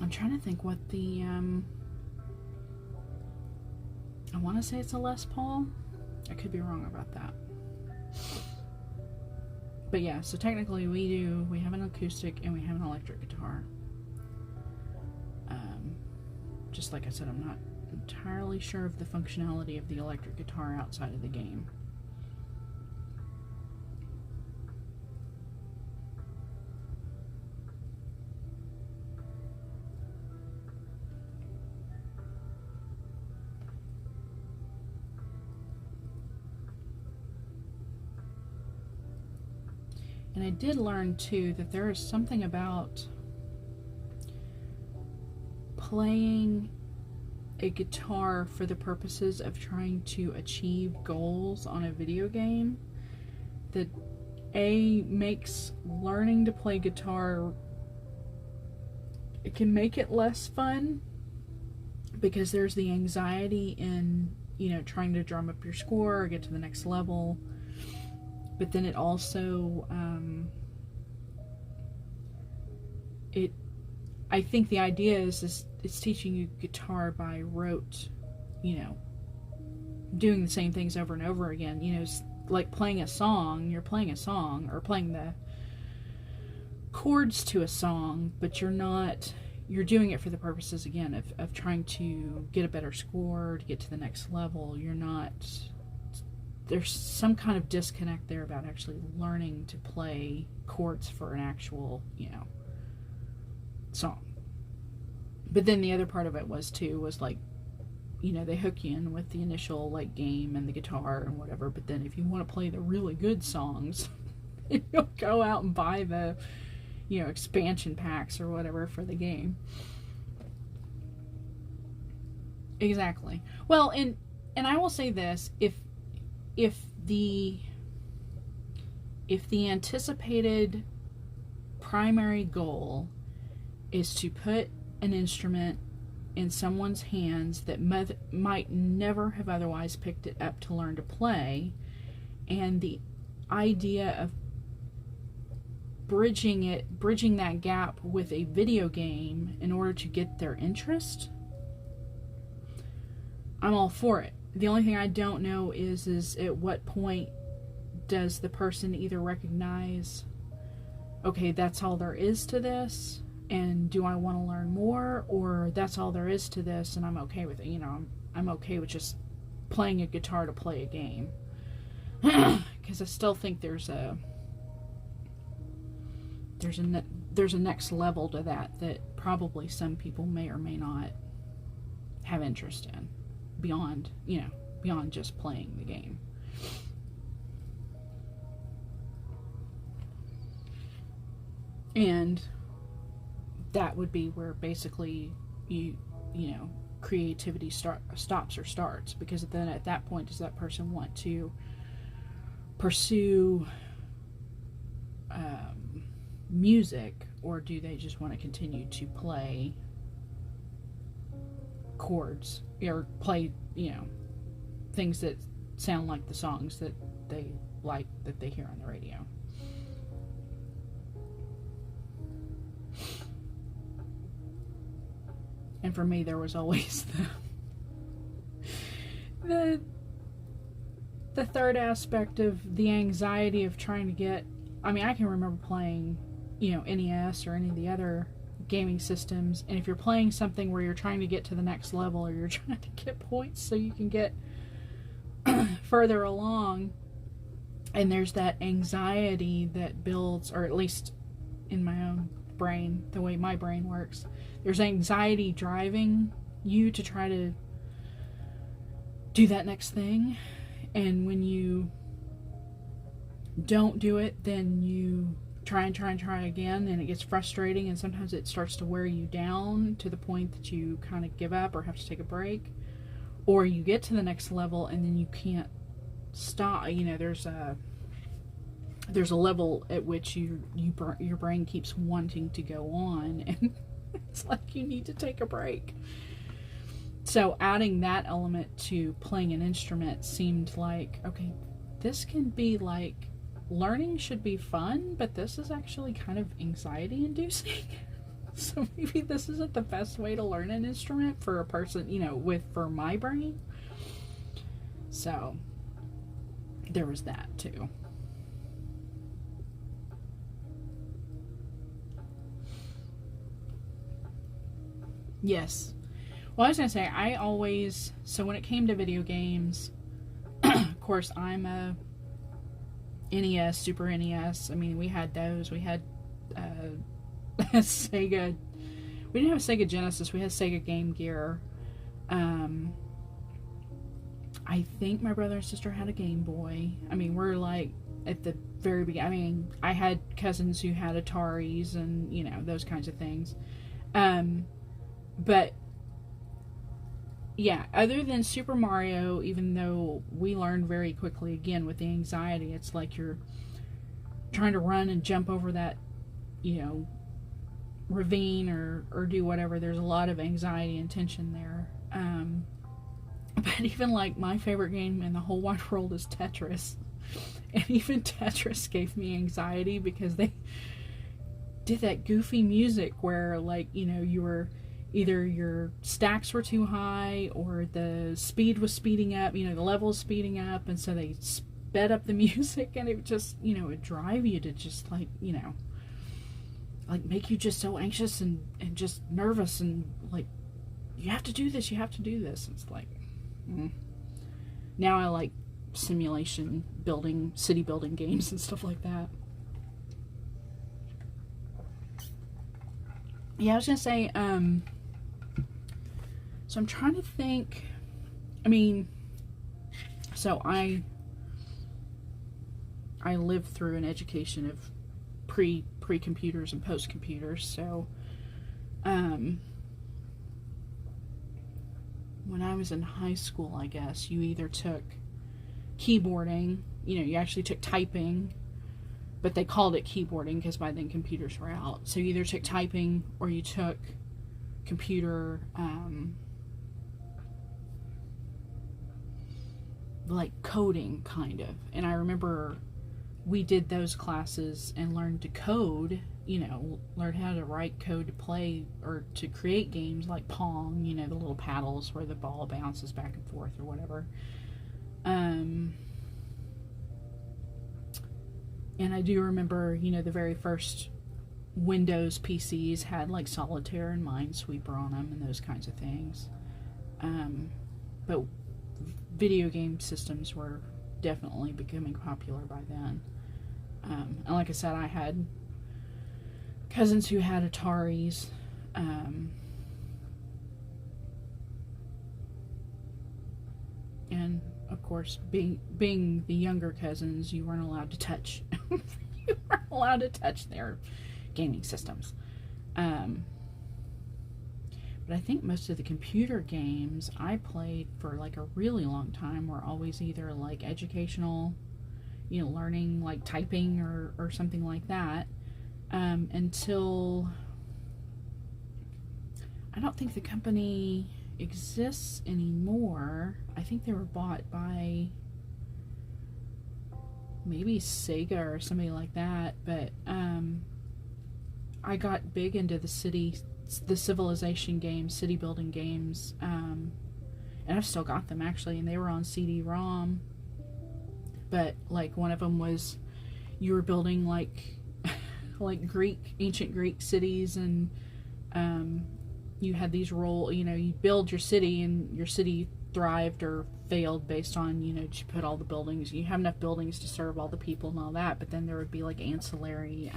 I'm trying to think what the I want to say it's a Les Paul. I could be wrong about that. But yeah, so technically we have an acoustic and we have an electric guitar. Just like I said, I'm not entirely sure of the functionality of the electric guitar outside of the game. And I did learn too that there is something about playing a guitar for the purposes of trying to achieve goals on a video game that makes learning to play guitar, it can make it less fun, because there's the anxiety in, you know, trying to drum up your score or get to the next level. But then it also, I think the idea is it's teaching you guitar by rote, you know, doing the same things over and over again. You know, it's like playing a song, you're playing a song, or playing the chords to a song, but you're doing it for the purposes, again, of trying to get a better score, to get to the next level. You're not... There's some kind of disconnect there about actually learning to play chords for an actual, you know, song. But then the other part of it was like, you know, they hook you in with the initial like game and the guitar and whatever, but then if you want to play the really good songs, you'll go out and buy the, you know, expansion packs or whatever for the game. Exactly. Well, and I will say this, if the anticipated primary goal is to put an instrument in someone's hands that might never have otherwise picked it up to learn to play, and the idea of bridging that gap with a video game in order to get their interest, I'm all for it. The only thing I don't know is at what point does the person either recognize, okay, that's all there is to this, and do I want to learn more, or that's all there is to this and I'm okay with it. You know, I'm okay with just playing a guitar to play a game. Because I still think there's a next level to that probably some people may or may not have interest in, beyond just playing the game. And that would be where basically you know, creativity stops or starts, because then at that point, does that person want to pursue music, or do they just want to continue to play chords or play, you know, things that sound like the songs that they like, that they hear on the radio. And for me, there was always the third aspect of the anxiety of trying to get, I mean, I can remember playing, you know, NES or any of the other gaming systems, and if you're playing something where you're trying to get to the next level, or you're trying to get points so you can get further along, and there's that anxiety that builds, or at least in my own brain, the way my brain works, there's anxiety driving you to try to do that next thing, and when you don't do it, then you try again, and it gets frustrating, and sometimes it starts to wear you down to the point that you kind of give up or have to take a break, or you get to the next level and then you can't stop. You know, there's a level at which your brain keeps wanting to go on, and it's like you need to take a break. So adding that element to playing an instrument seemed like, okay, this can be like, learning should be fun, but this is actually kind of anxiety inducing. So maybe this isn't the best way to learn an instrument for a person, you know, for my brain. So there was that too. Yes. Well, I was going to say, so when it came to video games, of course, I'm a NES, Super NES. I mean, we had those. We had Sega. We didn't have a Sega Genesis. We had Sega Game Gear. I think my brother and sister had a Game Boy. I mean, we're like at the very beginning. I mean, I had cousins who had Ataris and, you know, those kinds of things. But yeah, other than Super Mario, even though we learned very quickly, again, with the anxiety, it's like you're trying to run and jump over that, you know, ravine or do whatever. There's a lot of anxiety and tension there. But even like my favorite game in the whole wide world is Tetris. And even Tetris gave me anxiety because they did that goofy music where, like, you know, you were either your stacks were too high or the speed was speeding up, you know, the level was speeding up, and so they sped up the music, and it just, you know, it drive you to just, like, you know, like make you just so anxious and just nervous, and like, you have to do this, you have to do this. It's like, now I like simulation building, city building games and stuff like that. Yeah, I was gonna say, so I'm trying to think, I mean, so I lived through an education of pre-computers and post-computers, so, when I was in high school, I guess, you either took keyboarding, you know, you actually took typing, but they called it keyboarding because by then computers were out. So you either took typing or you took computer, like coding, kind of. And I remember we did those classes and learned to code, you know, learned how to write code to play or to create games like Pong, you know, the little paddles where the ball bounces back and forth or whatever. And I do remember, you know, the very first Windows PCs had like Solitaire and Minesweeper on them and those kinds of things. But video game systems were definitely becoming popular by then. And like I said, I had cousins who had Ataris. And of course, being the younger cousins, you weren't allowed to touch. You weren't allowed to touch their gaming systems. But I think most of the computer games I played for like a really long time were always either like educational, learning like typing or something like that, until I don't think the company exists anymore. I think they were bought by maybe Sega or somebody like that, but I got big into the civilization games, city building games, and I've still got them actually, and they were on CD-ROM. But like one of them was you were building like ancient Greek cities, and you had these you build your city, and your city thrived or failed based on, did you put all the buildings, you have enough buildings to serve all the people and all that, but then there would be like ancillary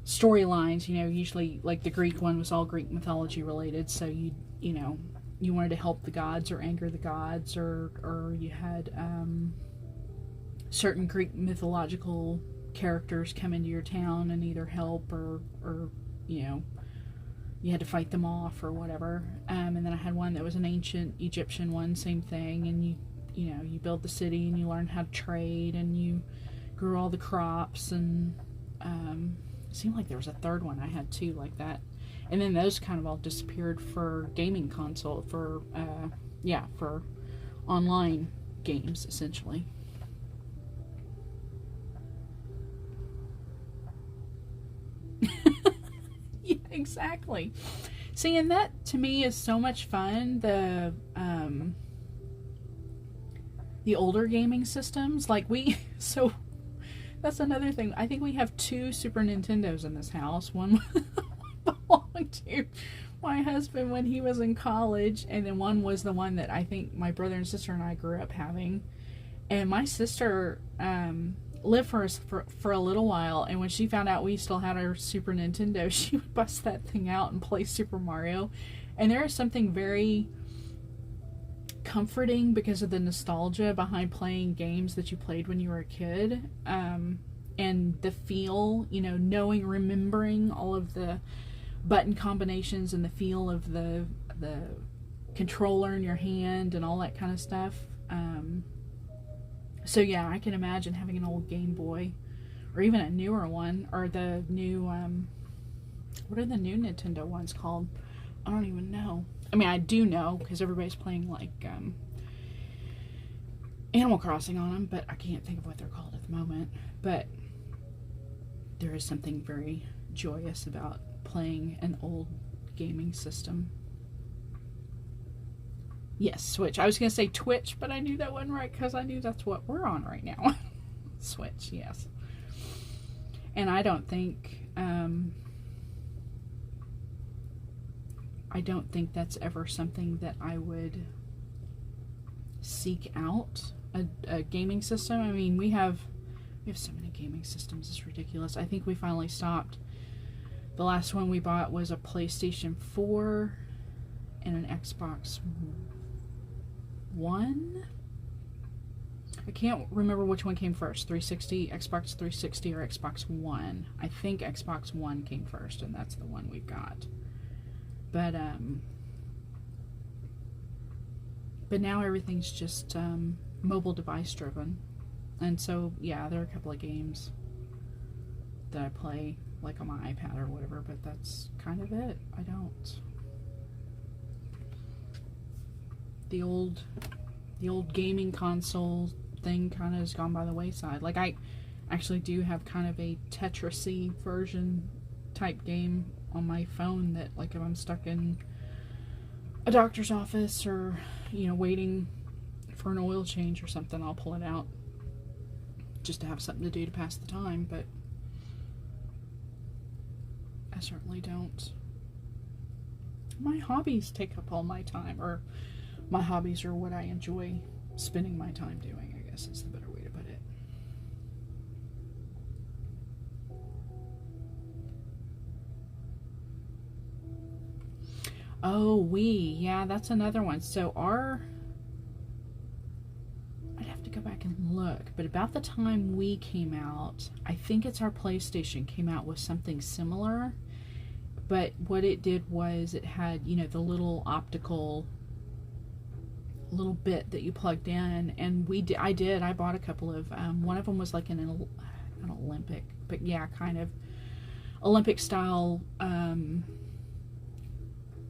storylines, usually like the Greek one was all Greek mythology related, so you wanted to help the gods or anger the gods, or you had certain Greek mythological characters come into your town and either help or you had to fight them off or whatever. And then I had one that was an ancient Egyptian one, same thing, and you build the city and you learn how to trade and you grew all the crops, and it seemed like there was a third one I had too like that. And then those kind of all disappeared for gaming console, for online games essentially. Yeah, exactly. See, and that to me is so much fun. The older gaming systems, like so that's another thing. I think we have 2 Super Nintendos in this house. One belonged to my husband when he was in college, and then one was the one that I think my brother and sister and I grew up having. And my sister lived for us for a little while, and when she found out we still had our Super Nintendo, she would bust that thing out and play Super Mario. And there is something very comforting because of the nostalgia behind playing games that you played when you were a kid, and the feel, remembering all of the button combinations and the feel of the controller in your hand and all that kind of stuff. So yeah, I can imagine having an old Game Boy, or even a newer one, or the new, what are the new Nintendo ones called? I don't even know. I mean, I do know, because everybody's playing, like, Animal Crossing on them, but I can't think of what they're called at the moment. But there is something very joyous about playing an old gaming system. Yes, Switch. I was going to say Twitch, but I knew that wasn't right because I knew that's what we're on right now. Switch, yes. And I don't think that's ever something that I would seek out, a gaming system. I mean, we have so many gaming systems, it's ridiculous. I think we finally stopped. The last one we bought was a PlayStation 4 and an Xbox One. I can't remember which one came first, 360, Xbox 360 or Xbox One. I think Xbox One came first, and that's the one we've got. But now everything's just mobile device driven. And so, yeah, there are a couple of games that I play, like on my iPad or whatever, but that's kind of it. I don't. The old gaming console thing kind of has gone by the wayside. Like, I actually do have kind of a Tetris-y version type game on my phone that, like, if I'm stuck in a doctor's office or, waiting for an oil change or something, I'll pull it out just to have something to do to pass the time. But I certainly don't. My hobbies take up all my time, or my hobbies are what I enjoy spending my time doing, I guess is the better way to put it. Oh, yeah, that's another one. So I'd have to go back and look, but about the time we came out, I think it's our PlayStation came out with something similar, But what it did was it had, you know, the little optical little bit that you plugged in, and I bought a couple of, one of them was like an Olympic, but yeah, kind of Olympic style,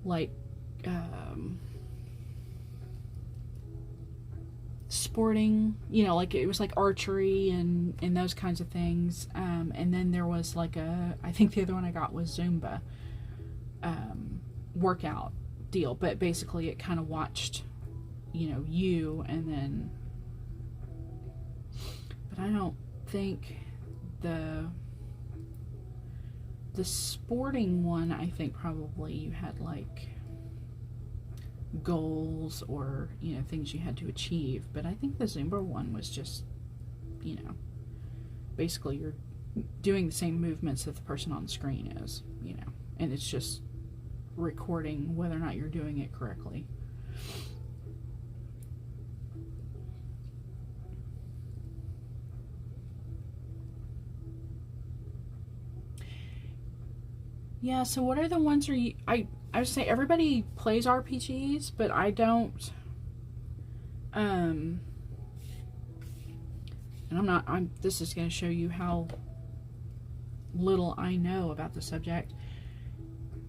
like, sporting, you know, like it was like archery and those kinds of things. And then there was like I think the other one I got was Zumba, workout deal, but basically it kind of watched, you know, you, and then, but I don't think the sporting one, I think probably you had like goals or, you know, things you had to achieve. But I think the Zumba one was just, you know, basically you're doing the same movements that the person on the screen is, you know, and it's just recording whether or not you're doing it correctly. Yeah, so what are the ones where I would say everybody plays RPGs, but I don't, and this is going to show you how little I know about the subject.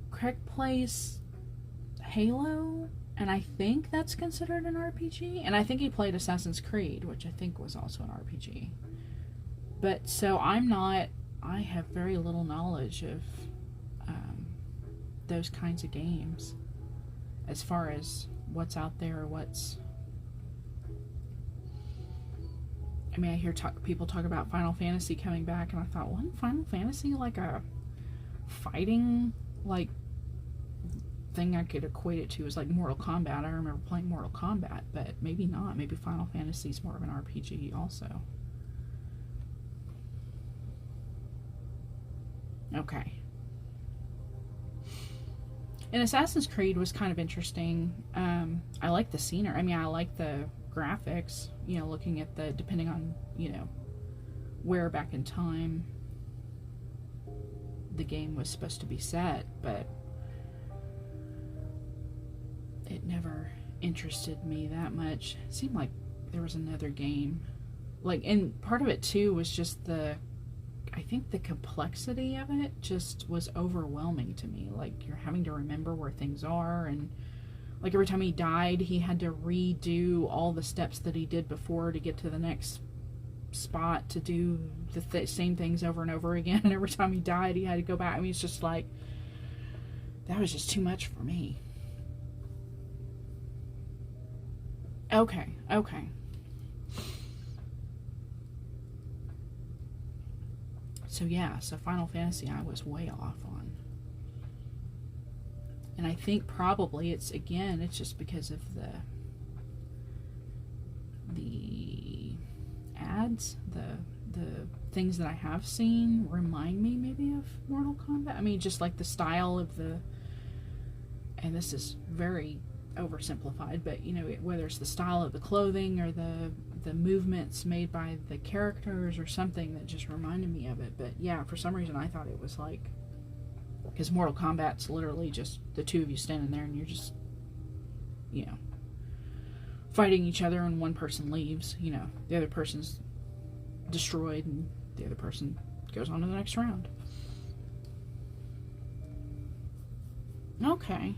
Craig plays Halo, and I think that's considered an RPG, and I think he played Assassin's Creed, which I think was also an RPG. But so I have very little knowledge of those kinds of games as far as what's out there, I mean, I hear people talk about Final Fantasy coming back, and I thought, wasn't Final Fantasy like a fighting, like, thing I could equate it to as like Mortal Kombat? I remember playing Mortal Kombat, but maybe not. Maybe Final Fantasy is more of an RPG also. Okay. And Assassin's Creed was kind of interesting. I like the scenery. I mean, I like the graphics, you know, looking at depending on, you know, where back in time the game was supposed to be set, but it never interested me that much. It seemed like there was another game. Like, and part of it too was just I think the complexity of it just was overwhelming to me. Like, you're having to remember where things are, and like every time he died, he had to redo all the steps that he did before to get to the next spot to do the same things over and over again. And every time he died, he had to go back. I mean, it's just like, that was just too much for me. Okay. So yeah, so Final Fantasy I was way off on. And I think probably it's just because of the ads, the things that I have seen remind me maybe of Mortal Kombat. I mean, just like the style of and this is very oversimplified, but you know, whether it's the style of the clothing or the movements made by the characters or something that just reminded me of it. But yeah, for some reason I thought it was like, because Mortal Kombat's literally just the two of you standing there and you're just, you know, fighting each other, and one person leaves, you know, the other person's destroyed and the other person goes on to the next round. Okay.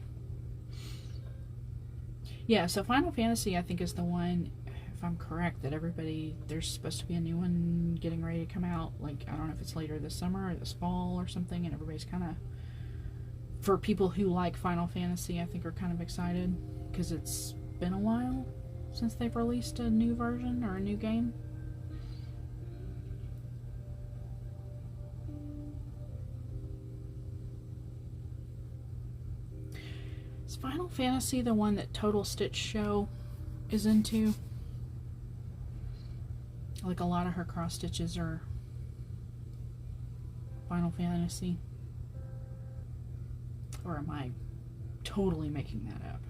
Yeah, so Final Fantasy I think is the one, if I'm correct, that there's supposed to be a new one getting ready to come out. Like, I don't know if it's later this summer or this fall or something, and everybody's kind of, for people who like Final Fantasy, I think are kind of excited, because it's been a while since they've released a new version or a new game. Is Final Fantasy the one that Total Stitch Show is into? Like, a lot of her cross stitches are Final Fantasy. Or am I totally making that up?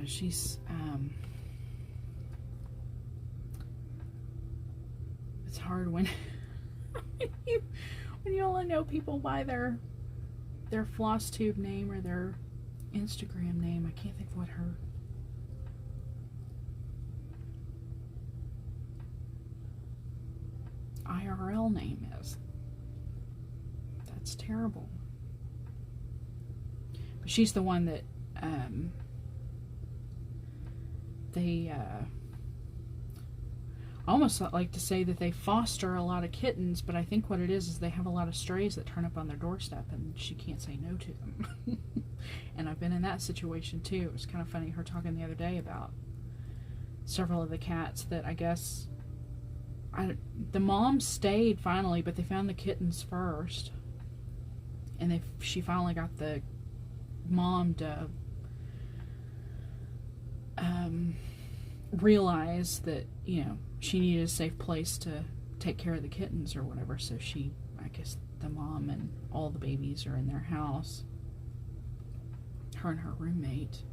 she's, it's hard when, when you only know people by their floss tube name or their Instagram name. I can't think of what her IRL name is. That's terrible. But she's the one that they almost like to say that they foster a lot of kittens, but I think what it is they have a lot of strays that turn up on their doorstep and she can't say no to them. And I've been in that situation too. It was kind of funny, her talking the other day about several of the cats that I guess the mom stayed finally, but they found the kittens first, and she finally got the mom to realize that, you know, she needed a safe place to take care of the kittens or whatever. So I guess the mom and all the babies are in their house, her and her roommate.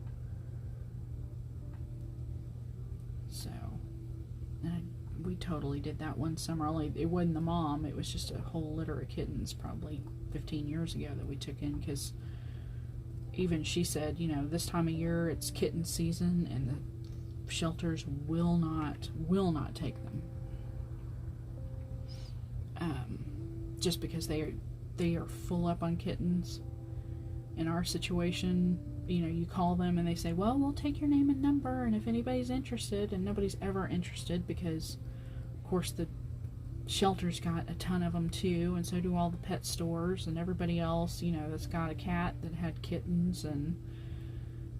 So, we totally did that one summer. Only it wasn't the mom, it was just a whole litter of kittens probably 15 years ago that we took in, because even she said, you know, this time of year it's kitten season and the shelters will not take them, just because they are full up on kittens. In our situation, you know, you call them and they say, well, we'll take your name and number, and if anybody's interested, and nobody's ever interested, because of course the shelter's got a ton of them too, and so do all the pet stores and everybody else, you know, that's got a cat that had kittens, and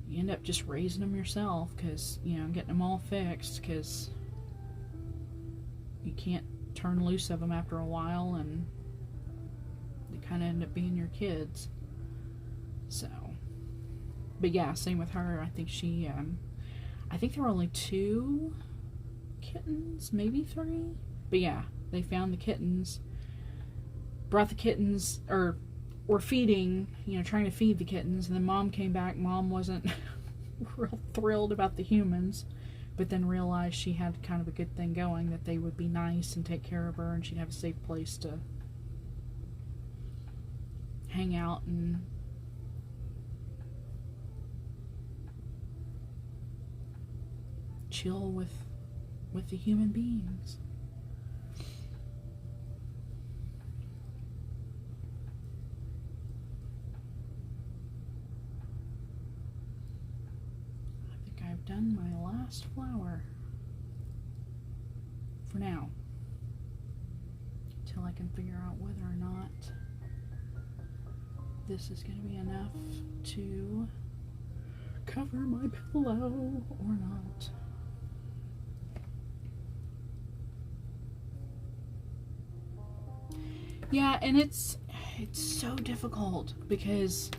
you end up just raising them yourself, because, you know, getting them all fixed, because you can't turn loose of them after a while, and they kind of end up being your kids. So, but yeah, same with her. I think I think there were only 2 kittens, maybe 3, but yeah, they found the kittens, brought the kittens, or were feeding, you know, trying to feed the kittens, and then mom came back. Mom wasn't real thrilled about the humans, but then realized she had kind of a good thing going, that they would be nice and take care of her, and she'd have a safe place to hang out and chill with the human beings. I've done my last flower for now, until I can figure out whether or not this is going to be enough to cover my pillow or not. Yeah, and it's so difficult, because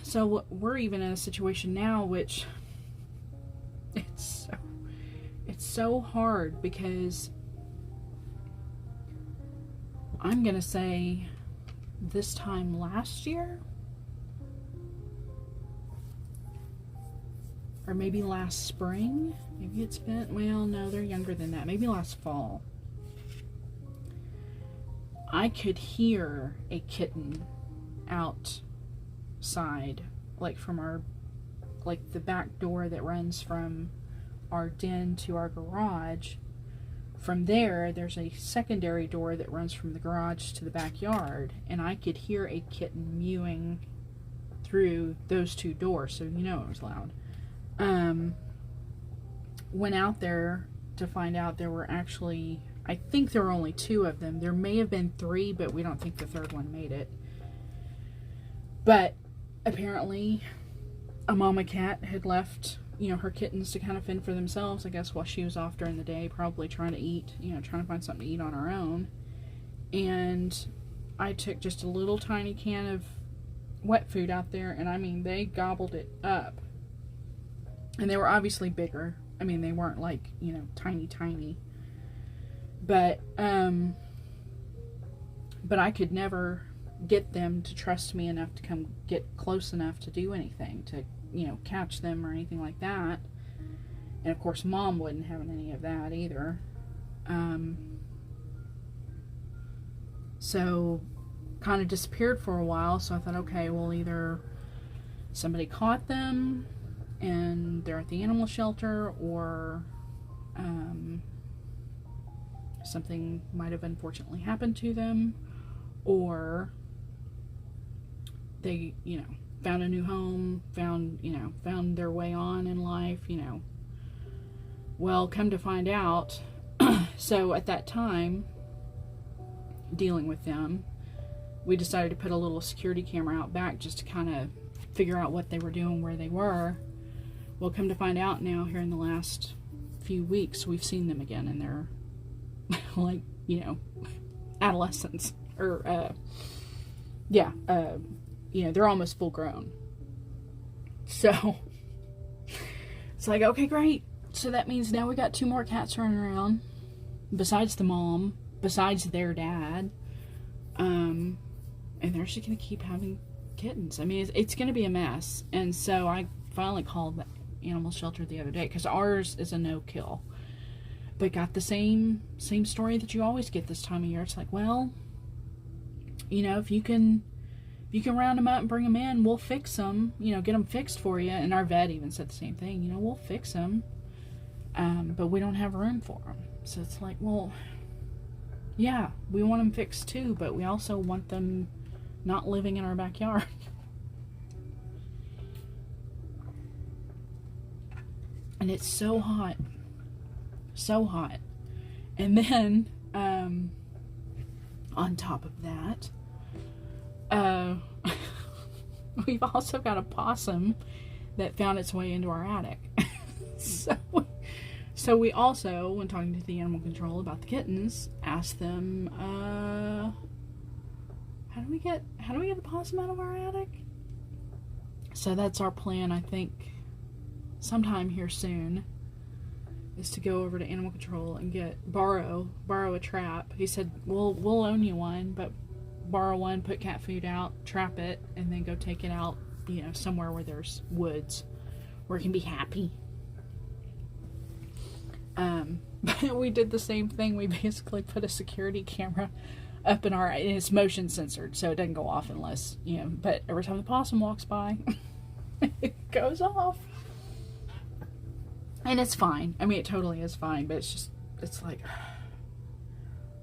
so we're even in a situation now which it's so hard, because I'm gonna say this time last year, or maybe last spring, maybe it's been, well, no, they're younger than that, maybe last fall, I could hear a kitten outside, like from our, like the back door that runs from our den to our garage. From there, there's a secondary door that runs from the garage to the backyard, and I could hear a kitten mewing through those 2 doors, so you know it was loud. Went out there to find out there were actually, I think there were only 2 of them. There may have been 3, but we don't think the 3rd one made it. But apparently a mama cat had left, you know, her kittens to kind of fend for themselves, I guess, while she was off during the day, probably trying to eat, you know, trying to find something to eat on her own. And I took just a little tiny can of wet food out there, and I mean, they gobbled it up. And they were obviously bigger. I mean, they weren't like, you know, tiny. But I could never get them to trust me enough to come get close enough to do anything, to you know, catch them or anything like that. And of course, Mom wouldn't have any of that either. So kind of disappeared for a while. So I thought, okay, well, either somebody caught them and they're at the animal shelter, or something might have unfortunately happened to them, or they, you know, found a new home, found their way on in life, you know. Well, come to find out, so at that time, dealing with them, we decided to put a little security camera out back just to kind of figure out what they were doing, where they were. Well, come to find out now, here in the last few weeks, we've seen them again, and they're like, you know, adolescents, or you know, they're almost full grown. So it's like, okay, great. So that means now we got 2 more cats running around, besides the mom, besides their dad, and they're just gonna keep having kittens. I mean, it's gonna be a mess. And so I finally called the animal shelter the other day, because ours is a no-kill, but got the same story that you always get this time of year. It's like, well, you know, if you can round them up and bring them in, we'll fix them, you know, get them fixed for you. And our vet even said the same thing, you know, we'll fix them, but we don't have room for them. So it's like, well, yeah, we want them fixed too, but we also want them not living in our backyard. And it's so hot. So hot. And then, on top of that, we've also got a possum that found its way into our attic. So we also, when talking to the animal control about the kittens, asked them, how do we get the possum out of our attic? So that's our plan, I think, sometime here soon, is to go over to animal control and borrow a trap. He said, we'll loan you one, but borrow one, put cat food out, trap it, and then go take it out, you know, somewhere where there's woods, where it can be happy. But we did the same thing. We basically put a security camera up and it's motion censored, so it doesn't go off unless, you know, but every time the possum walks by, it goes off. And it's fine. I mean, it totally is fine, but it's like,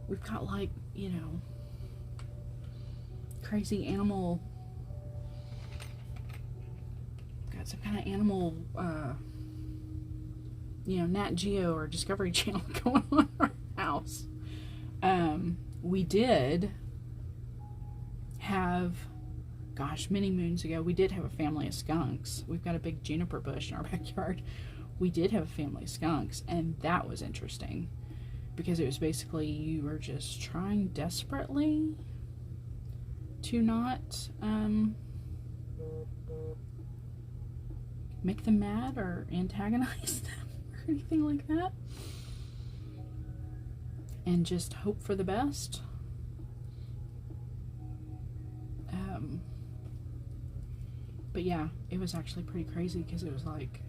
we've got, like, you know, crazy animal, got some kind of animal, you know, Nat Geo or Discovery Channel going on in our house. We did have, gosh, many moons ago, we did have a family of skunks. We've got a big juniper bush in our backyard. We did have a family of skunks, and that was interesting, because it was basically, you were just trying desperately to not make them mad or antagonize them or anything like that, and just hope for the best. But yeah, it was actually pretty crazy, because it was like,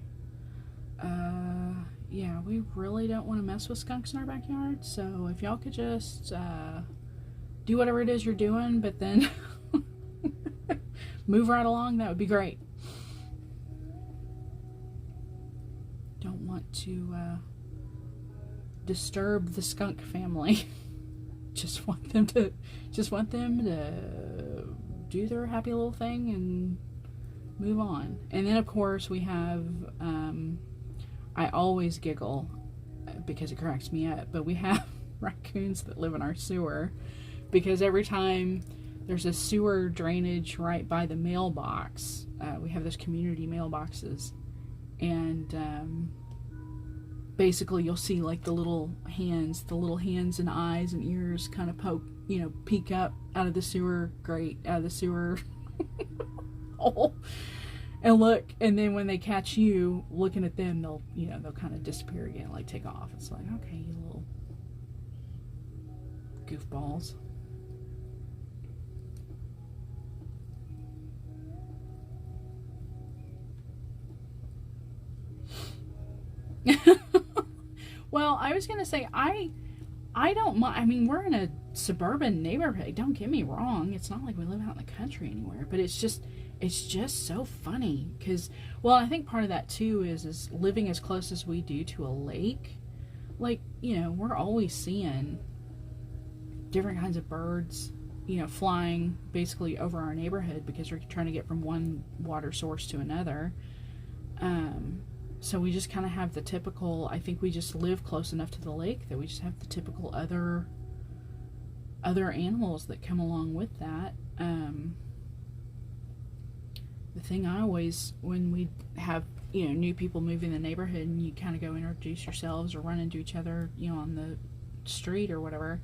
yeah, we really don't want to mess with skunks in our backyard, so if y'all could just do whatever it is you're doing, but then move right along, that would be great. Don't want to disturb the skunk family. just want them to do their happy little thing and move on. And then of course we have, I always giggle because it cracks me up, but we have raccoons that live in our sewer, because every time there's a sewer drainage right by the mailbox, we have those community mailboxes, and basically you'll see like the little hands and eyes and ears kind of peek up out of the sewer grate, out of the sewer hole, and look, and then when they catch you looking at them, they'll kind of disappear again, like take off. It's like, okay, you little goofballs. was gonna say, I don't mind. I mean, we're in a suburban neighborhood. Don't get me wrong. It's not like we live out in the country anywhere. But it's just so funny because, well, I think part of that too is living as close as we do to a lake. Like, you know, we're always seeing different kinds of birds, you know, flying basically over our neighborhood because we're trying to get from one water source to another. So we just kind of have the typical, I think we just live close enough to the lake that we just have the typical other animals that come along with that. The thing I always, when we have, you know, new people move in the neighborhood and you kind of go introduce yourselves or run into each other, you know, on the street or whatever,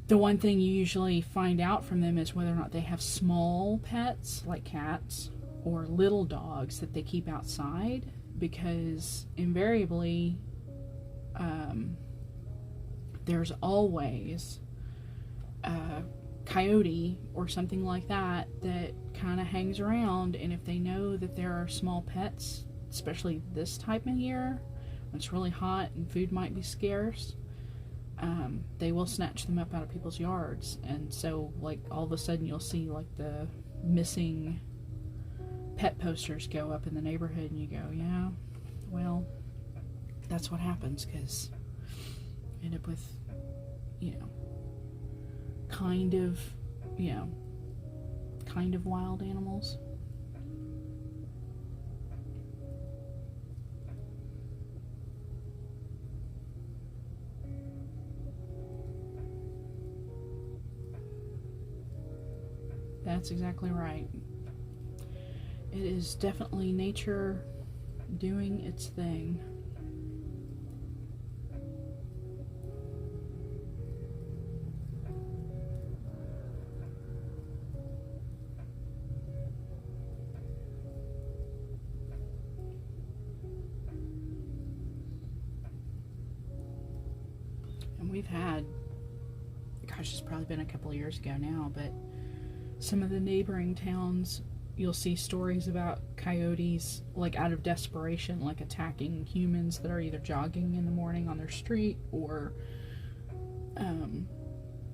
the one thing you usually find out from them is whether or not they have small pets like cats or little dogs that they keep outside, because invariably there's always a coyote or something like that that kind of hangs around, and if they know that there are small pets, especially this time of year when it's really hot and food might be scarce, they will snatch them up out of people's yards. And so, like, all of a sudden you'll see like the missing pet posters go up in the neighborhood, and you go, yeah, well, that's what happens, because you end up with, you know, kind of wild animals. That's exactly right. It is definitely nature doing its thing. And we've had, gosh, it's probably been a couple of years ago now, but some of the neighboring towns, you'll see stories about coyotes, like out of desperation, like attacking humans that are either jogging in the morning on their street or,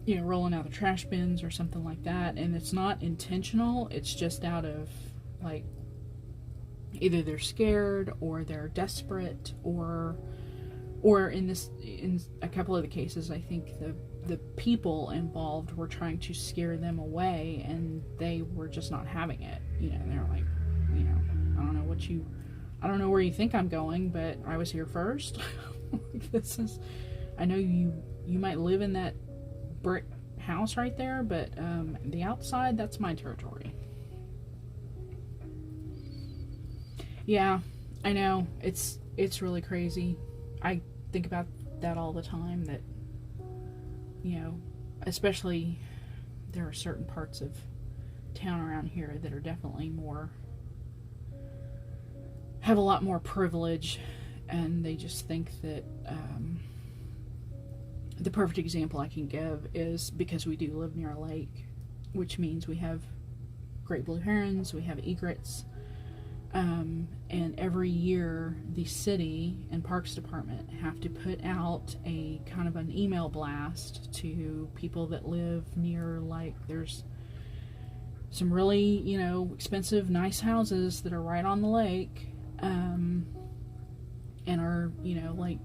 you know, rolling out the trash bins or something like that. And it's not intentional. It's just out of, like, either they're scared or they're desperate, or in a couple of the cases, I think the people involved were trying to scare them away, and they were just not having it. You know, they're like, you know, I don't know where you think I'm going, but I was here first. I know you might live in that brick house right there, but the outside, that's my territory. Yeah, I know, it's really crazy. I think about that all the time, that, you know, especially there are certain parts of town around here that are definitely have a lot more privilege, and they just think that, the perfect example I can give is because we do live near a lake, which means we have great blue herons, we have egrets, and every year the city and parks department have to put out a kind of an email blast to people that live near, like, there's some really, you know, expensive, nice houses that are right on the lake, and are, you know, like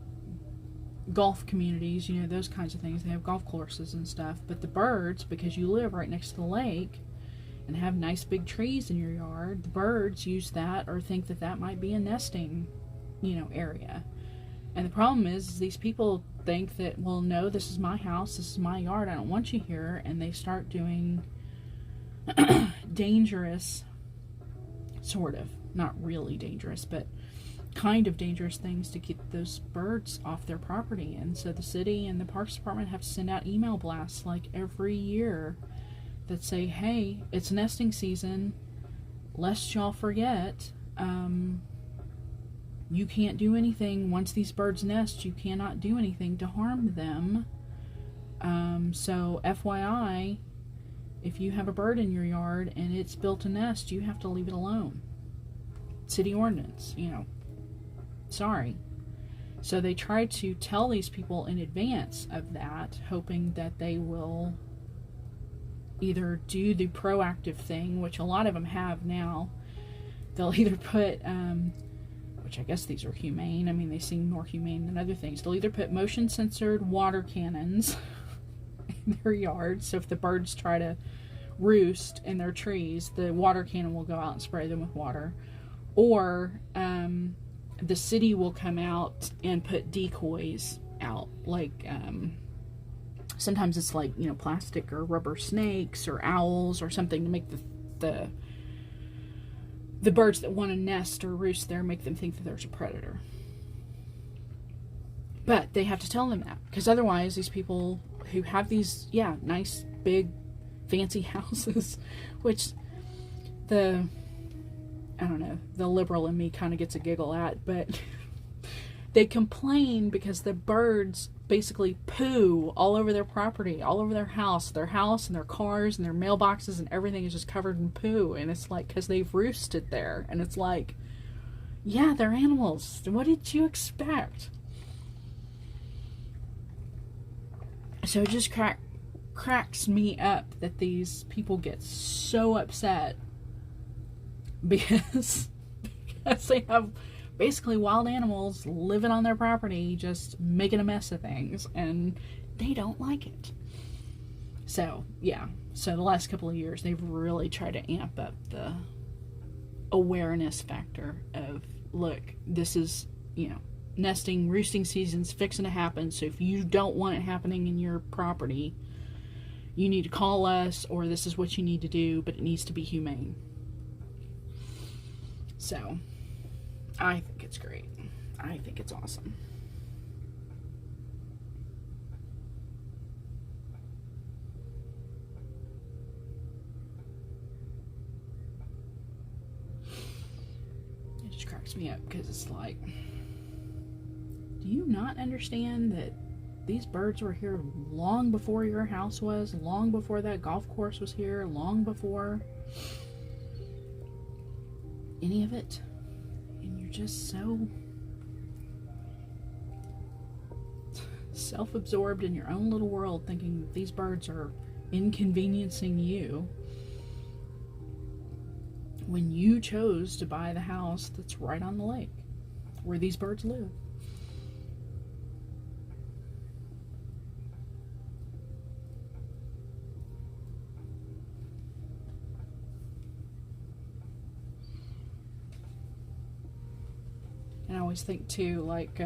golf communities, you know, those kinds of things. They have golf courses and stuff, but the birds, because you live right next to the lake and have nice big trees in your yard, the birds use that or think that that might be a nesting, you know, area. And the problem is these people think that, well, no, this is my house, this is my yard, I don't want you here, and they start doing dangerous, sort of, not really dangerous, but kind of dangerous things to get those birds off their property. And so the city and the Parks Department have to send out email blasts like every year that say, hey, it's nesting season, lest y'all forget, you can't do anything. Once these birds nest, you cannot do anything to harm them. So FYI, if you have a bird in your yard and it's built a nest, you have to leave it alone. City ordinance, you know. Sorry. So they try to tell these people in advance of that, hoping that they will either do the proactive thing, which a lot of them have now. They'll either put, which I guess these are humane. I mean, they seem more humane than other things. They'll either put motion-censored water cannons in their yard. So if the birds try to roost in their trees, the water cannon will go out and spray them with water. Or the city will come out and put decoys out, like sometimes it's like, you know, plastic or rubber snakes or owls or something to make the birds that want to nest or roost there, make them think that there's a predator. But they have to tell them that, because otherwise these people who have these, yeah, nice big fancy houses, which I don't know, the liberal in me kind of gets a giggle at, but they complain because the birds basically poo all over their property, all over their house and their cars and their mailboxes, and everything is just covered in poo. And it's like, because they've roosted there, and it's like, yeah, they're animals. What did you expect? So it just cracks me up that these people get so upset because they have basically wild animals living on their property, just making a mess of things, and they don't like it. So, yeah. So the last couple of years, they've really tried to amp up the awareness factor of, look, this is, you know, nesting, roosting season's fixing to happen, so if you don't want it happening in your property, you need to call us, or this is what you need to do, but it needs to be humane. So, I think it's great. I think it's awesome. It just cracks me up because it's like, do you not understand that these birds were here long before your house was, long before that golf course was here, long before any of it? And you're just so self-absorbed in your own little world, thinking that these birds are inconveniencing you when you chose to buy the house that's right on the lake where these birds live. And I always think too, like,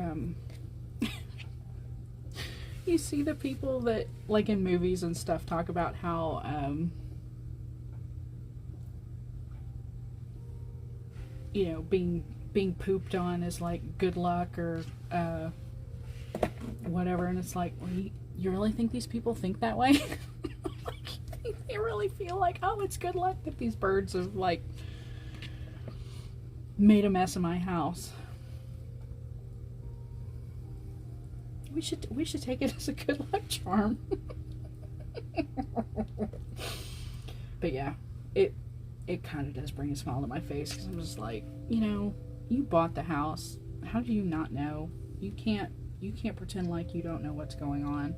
you see the people that, like in movies and stuff, talk about how, you know, being pooped on is like good luck or whatever, and it's like, well, you really think these people think that way? Like, they really feel like, oh, it's good luck that these birds have, like, made a mess of my house. We should take it as a good luck charm. But yeah, it kind of does bring a smile to my face, because I'm just like, you know, you bought the house. How do you not know? You can't pretend like you don't know what's going on.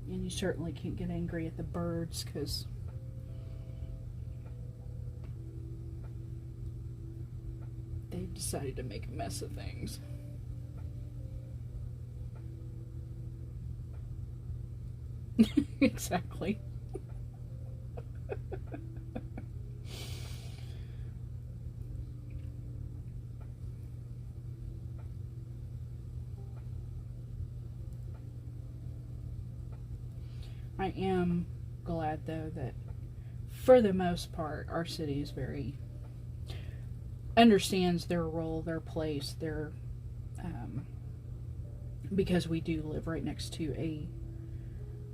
And you certainly can't get angry at the birds, because they've decided to make a mess of things. Exactly. I am glad, though, that for the most part, our city is very understands their role, their place, their because we do live right next to a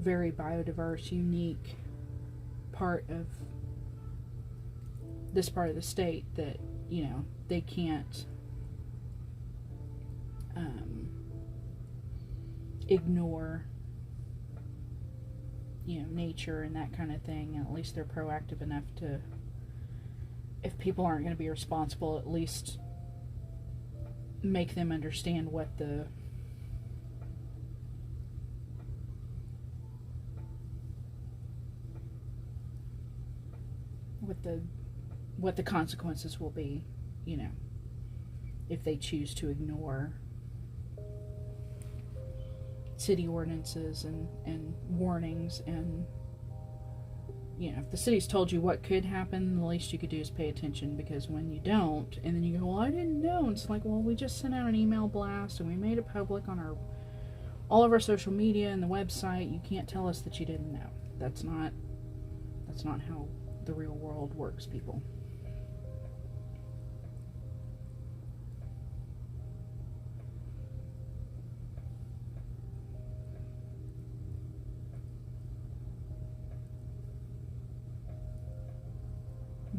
very biodiverse, unique part of this part of the state that, you know, they can't ignore, you know, nature and that kind of thing. And at least they're proactive enough to, if people aren't going to be responsible, at least make them understand what the consequences will be, you know, if they choose to ignore city ordinances and warnings. And, you know, if the city's told you what could happen, the least you could do is pay attention, because when you don't, and then you go, well, I didn't know, and it's like, well, we just sent out an email blast and we made it public on all of our social media and the website. You can't tell us that you didn't know. That's not how the real world works, people.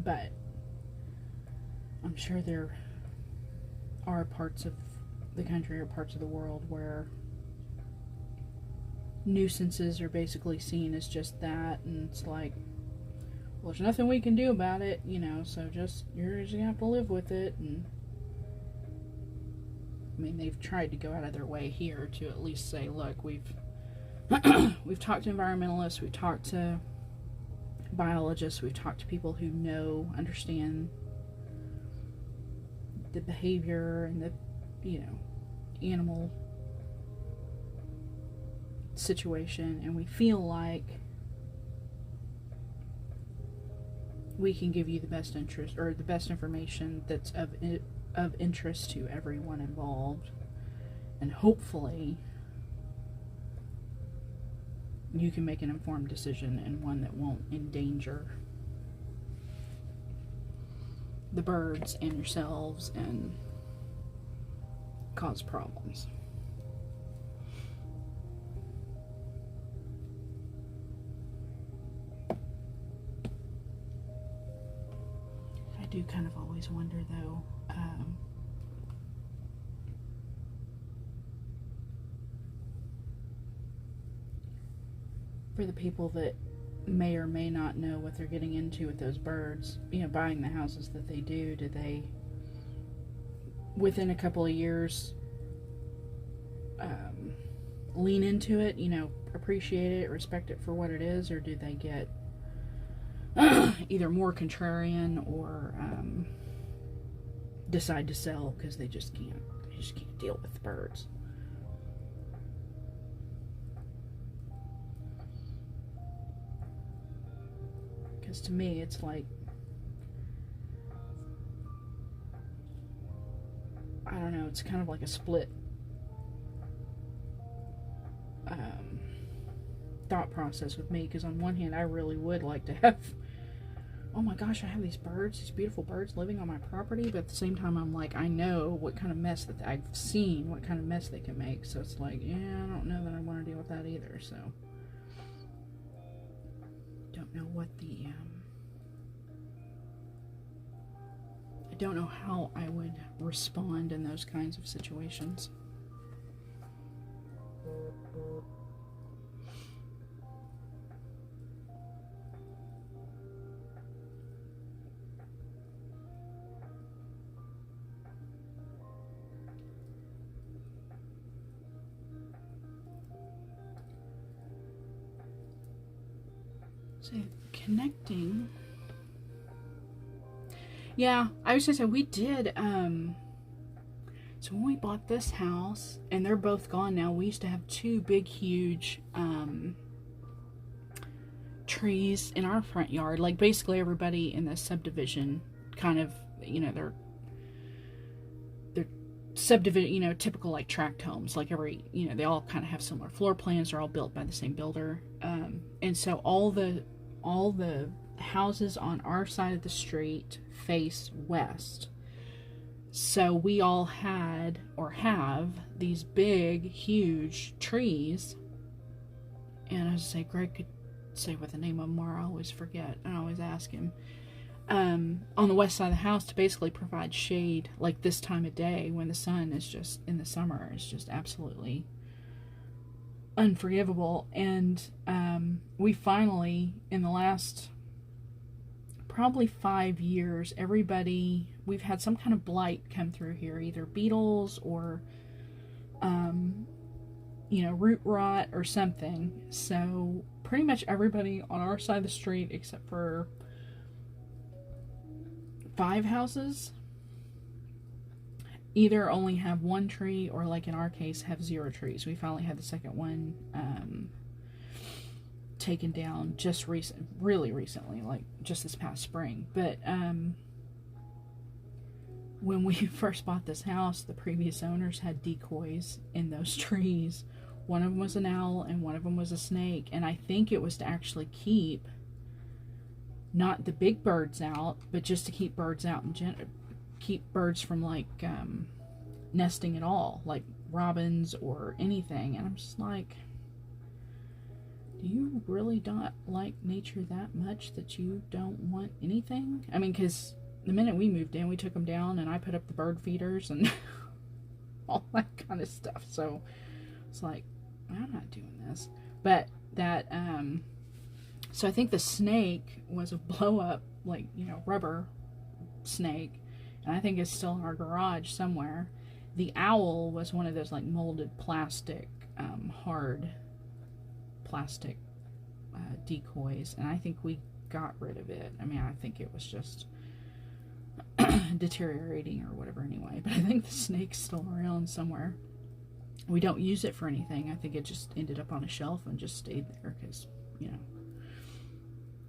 But I'm sure there are parts of the country or parts of the world where nuisances are basically seen as just that, and it's like, well, there's nothing we can do about it, you know, so you're just gonna have to live with it. And I mean, they've tried to go out of their way here to at least say, look, we've talked to environmentalists, we've talked to biologists, we've talked to people who understand the behavior and the, you know, animal situation, and we feel like we can give you the best interest, or the best information that's of interest to everyone involved, and hopefully you can make an informed decision, and one that won't endanger the birds and yourselves and cause problems. I do kind of always wonder, though, for the people that may or may not know what they're getting into with those birds, you know, buying the houses that they do they, within a couple of years, lean into it, you know, appreciate it, respect it for what it is, or do they get either more contrarian or decide to sell because they just can't deal with the birds? Because to me, it's like, I don't know, it's kind of like a split thought process with me, because on one hand, I really would like to have, oh my gosh, I have these beautiful birds living on my property, but at the same time, I'm like, I know what kind of mess that I've seen, what kind of mess they can make, so it's like, yeah, I don't know that I want to deal with that either. So don't know what I don't know how I would respond in those kinds of situations. So, connecting. Yeah, I was gonna say, we did, so when we bought this house, and they're both gone now, we used to have two big, huge, trees in our front yard. Like, basically everybody in the subdivision kind of, you know, they're subdivision, you know, typical like tract homes, like you know, they all kind of have similar floor plans, they're all built by the same builder, and so all the houses on our side of the street face west. So we all had, or have, these big, huge trees. And I was say, Greg could say what the name of them are. I always forget. I always ask him. on the west side of the house to basically provide shade, like this time of day when the sun is just, in the summer, is just absolutely unforgivable. And we finally, in the last probably 5 years, we've had some kind of blight come through here, either beetles or root rot or something. So pretty much everybody on our side of the street, except for 5 houses, either only have 1 tree or, like in our case, have 0 trees. We finally had the second one taken down just really recently, like just this past spring. But when we first bought this house, the previous owners had decoys in those trees. One of them was an owl and one of them was a snake, and I think it was to actually keep not the big birds out, but just to keep birds out and keep birds from like nesting at all, like robins or anything. And I'm just like, do you really not like nature that much that you don't want anything? I mean, because the minute we moved in, we took them down and I put up the bird feeders and all that kind of stuff. So it's like, I'm not doing this. But that, so I think the snake was a blow up, like, rubber snake. And I think it's still in our garage somewhere. The owl was one of those like molded plastic, hard plastic decoys. And I think we got rid of it. I mean, I think it was just deteriorating or whatever anyway. But I think the snake's still around somewhere. We don't use it for anything. I think it just ended up on a shelf and just stayed there because,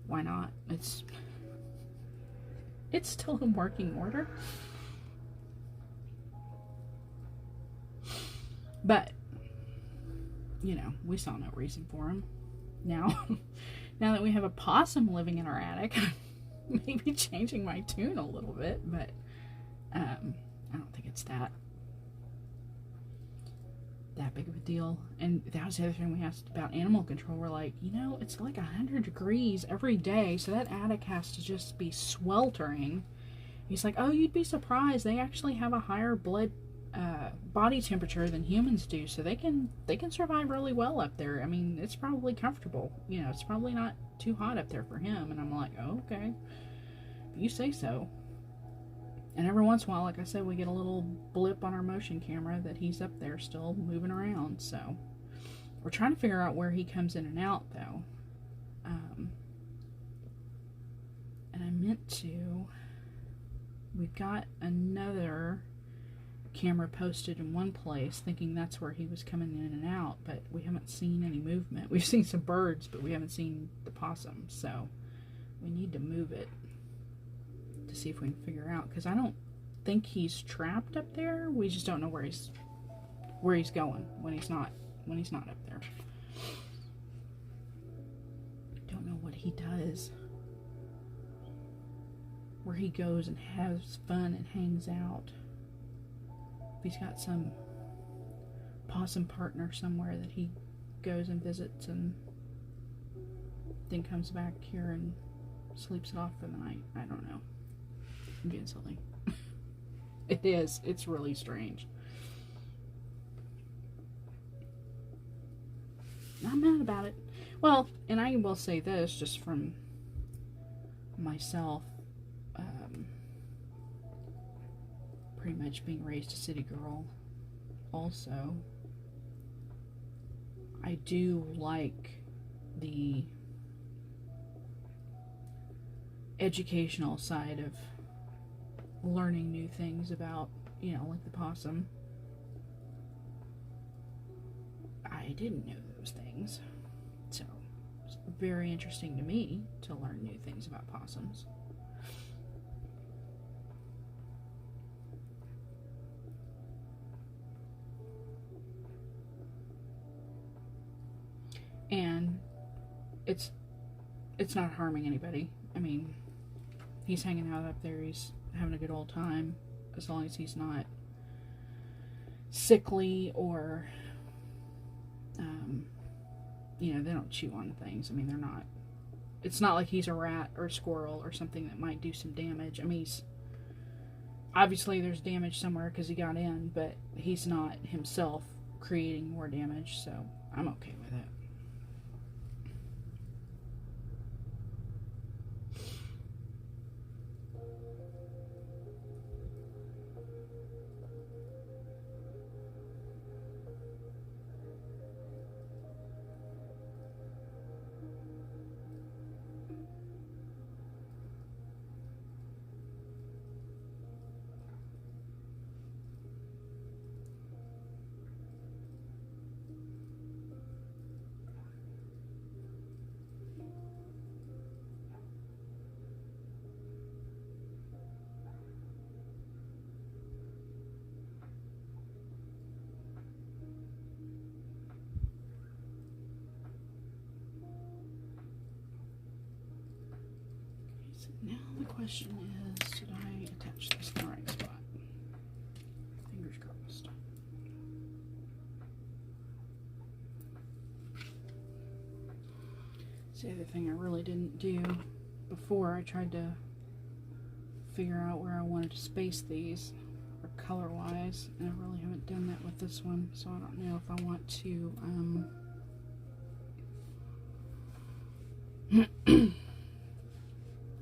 why not? It's still in working order. But, we saw no reason for him. Now that we have a possum living in our attic, maybe changing my tune a little bit, but I don't think it's that big of a deal. And that was the other thing we asked about animal control. We're like, it's like 100 degrees every day, so that attic has to just be sweltering. He's like, oh, you'd be surprised. They actually have a higher body temperature than humans do, so they can survive really well up there. I mean, it's probably comfortable. It's probably not too hot up there for him. And I'm like, oh, okay, you say so. And every once in a while, like I said, we get a little blip on our motion camera that he's up there still moving around. So we're trying to figure out where he comes in and out, though. And I meant to. We've got another camera posted in one place, thinking that's where he was coming in and out, but we haven't seen any movement. We've seen some birds, but we haven't seen the possum. So we need to move it to see if we can figure out, because I don't think he's trapped up there. We just don't know where he's going when he's not up there. Don't know what he does, where he goes and has fun and hangs out. If he's got some possum partner somewhere that he goes and visits and then comes back here and sleeps it off for the night. I don't know. I'm being silly. It is. It's really strange. I'm mad about it. Well, and I will say this just from myself. Pretty much being raised a city girl also. I do like the educational side of learning new things about, like the possum. I didn't know those things, so it's very interesting to me to learn new things about possums. And it's not harming anybody. I mean, he's hanging out up there, he's having a good old time, as long as he's not sickly or they don't chew on things. I mean, they're not it's not like he's a rat or a squirrel or something that might do some damage. I mean, obviously there's damage somewhere because he got in, but he's not himself creating more damage, so I'm okay with it. Now the question is, did I attach this in the right spot? Fingers crossed. It's the other thing I really didn't do before. I tried to figure out where I wanted to space these, or color-wise, and I really haven't done that with this one, so I don't know if I want to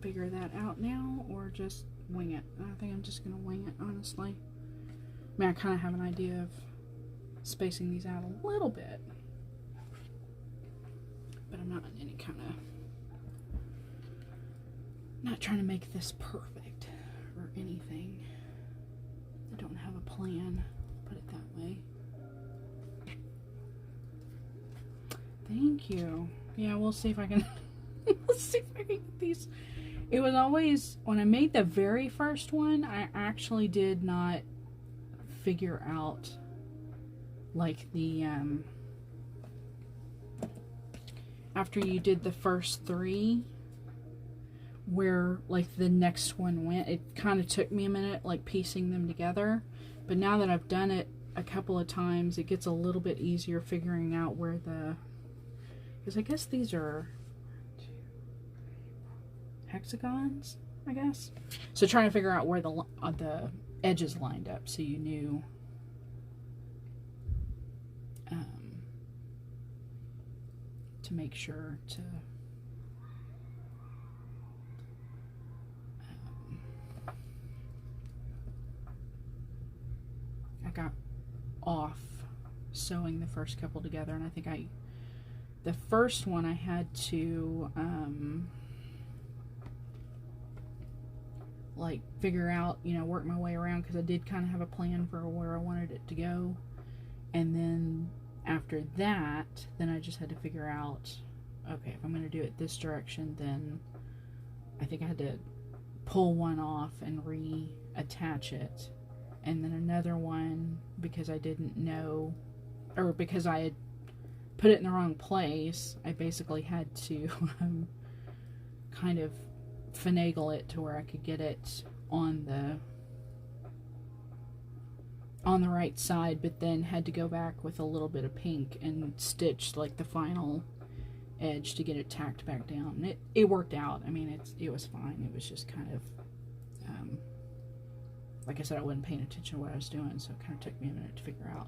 figure that out now or just wing it. I think I'm just going to wing it, honestly. I mean, I kind of have an idea of spacing these out a little bit, but I'm not in any kind of, not trying to make this perfect or anything. I don't have a plan, put it that way. Thank you. Yeah, we'll see if I can let's see if I can get these. It was always, when I made the very first one, I actually did not figure out, like, the, after you did the first 3, where, like, the next one went. It kind of took me a minute, like, piecing them together. But now that I've done it a couple of times, it gets a little bit easier figuring out where the, because I guess these are hexagons, I guess. So trying to figure out where the edges lined up, so you knew to make sure to I got off sewing the first couple together, and I think the first one I had to like figure out, you know, work my way around, because I did kind of have a plan for where I wanted it to go. And then after that, then I just had to figure out, okay, if I'm going to do it this direction, then I think I had to pull one off and reattach it. And then another one, because I didn't know, or because I had put it in the wrong place, I basically had to kind of finagle it to where I could get it on the right side, but then had to go back with a little bit of pink and stitch like the final edge to get it tacked back down. And it worked out. I mean, it was fine. It was just kind of like I said, I wasn't paying attention to what I was doing, so it kind of took me a minute to figure out,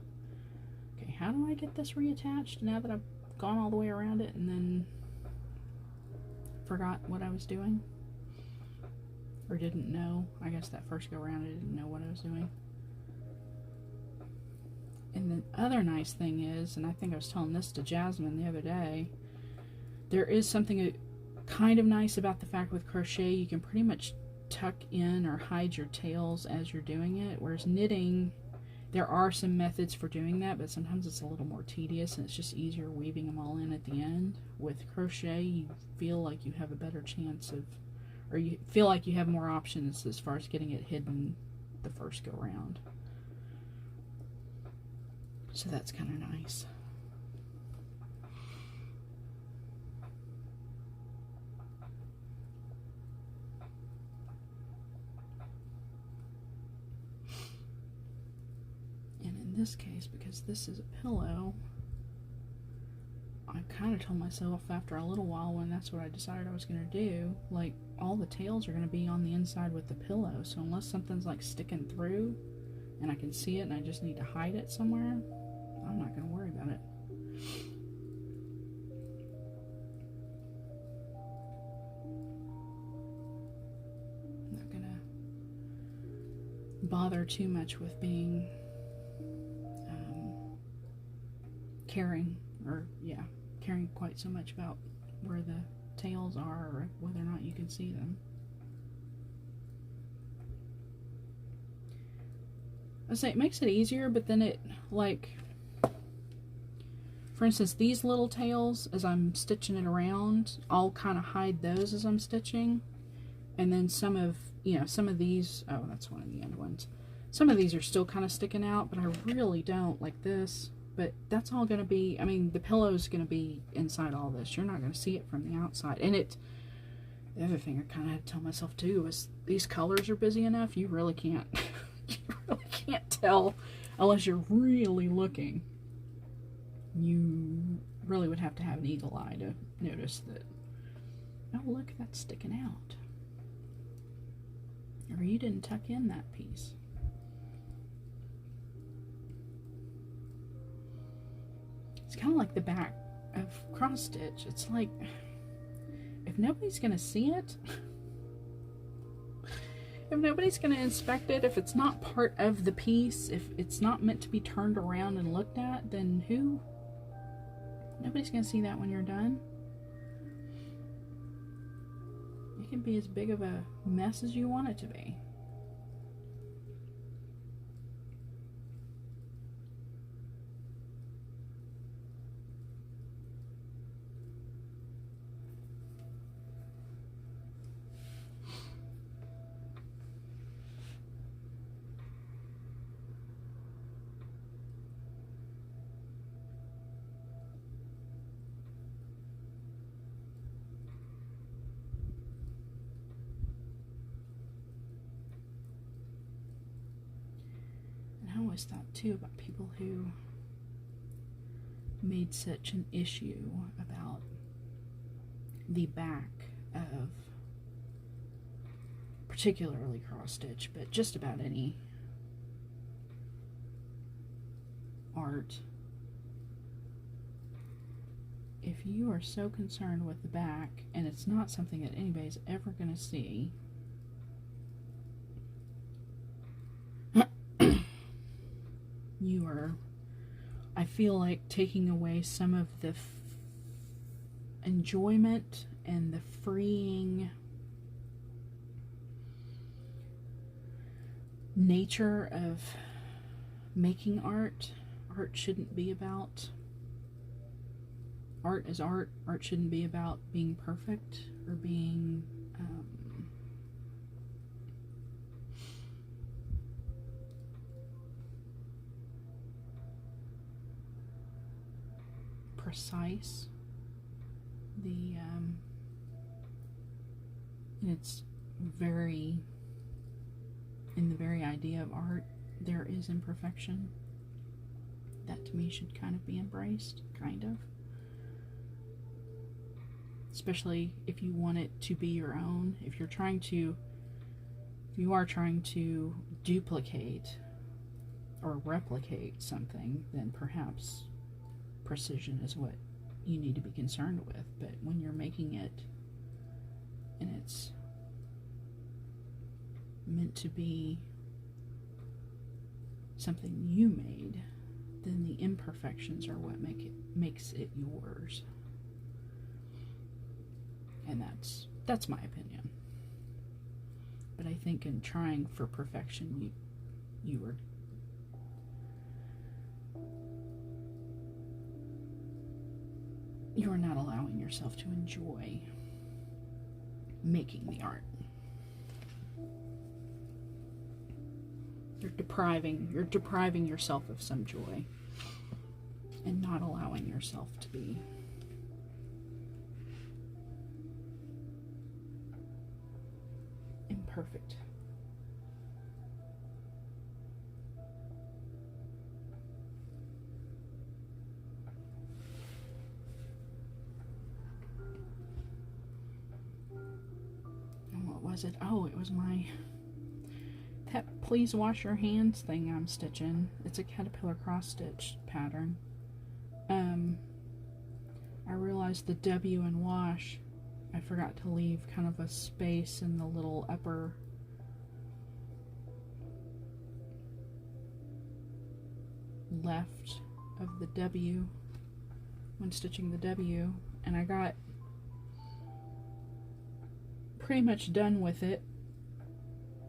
okay, how do I get this reattached now that I've gone all the way around it and then forgot what I was doing? Or didn't know. I guess that first go around I didn't know what I was doing. And the other nice thing is, and I think I was telling this to Jasmine the other day, there is something kind of nice about the fact with crochet, you can pretty much tuck in or hide your tails as you're doing it, whereas knitting, there are some methods for doing that, but sometimes it's a little more tedious and it's just easier weaving them all in at the end. With crochet, you feel like you have a better chance of, or you feel like you have more options as far as getting it hidden the first go round. So that's kind of nice. And in this case, because this is a pillow, I've kind of told myself after a little while, when that's what I decided I was going to do, like, all the tails are going to be on the inside with the pillow, so unless something's like sticking through and I can see it and I just need to hide it somewhere, I'm not going to worry about it. I'm not going to bother too much with being caring quite so much about where the tails are or whether or not you can see them. I say it makes it easier, but then it, like, for instance, these little tails, as I'm stitching it around, I'll kind of hide those as I'm stitching, and then some of these, oh, that's one of the end ones. Some of these are still kind of sticking out, but I really don't, like this. But that's all going to be, I mean, the pillow's going to be inside all this. You're not going to see it from the outside. And the other thing I kind of had to tell myself too is these colors are busy enough, you really can't, you really can't tell unless you're really looking. You really would have to have an eagle eye to notice that, oh look, that's sticking out. Or you didn't tuck in that piece. It's kind of like the back of cross stitch. It's like, if nobody's going to see it, if nobody's going to inspect it, if it's not part of the piece, if it's not meant to be turned around and looked at, then who? Nobody's going to see that when you're done. It can be as big of a mess as you want it to be. I always thought too about people who made such an issue about the back of particularly cross stitch, but just about any art. If you are so concerned with the back and it's not something that anybody's ever going to see, you are, I feel like, taking away some of the enjoyment and the freeing nature of making art. Art shouldn't be about, art is art. Art shouldn't be about being perfect or being precise. And it's very, in the very idea of art, there is imperfection. That to me should kind of be embraced, kind of. Especially if you want it to be your own. If you are trying to duplicate or replicate something, then perhaps precision is what you need to be concerned with. But when you're making it and it's meant to be something you made, then the imperfections are what makes it yours. And that's my opinion. But I think in trying for perfection, you are not allowing yourself to enjoy making the art. You're depriving yourself of some joy and not allowing yourself to be imperfect. was it? Oh, it was that please wash your hands thing I'm stitching. It's a caterpillar cross stitch pattern. I realized the W in wash, I forgot to leave kind of a space in the little upper left of the W when stitching the W, and I got pretty much done with it.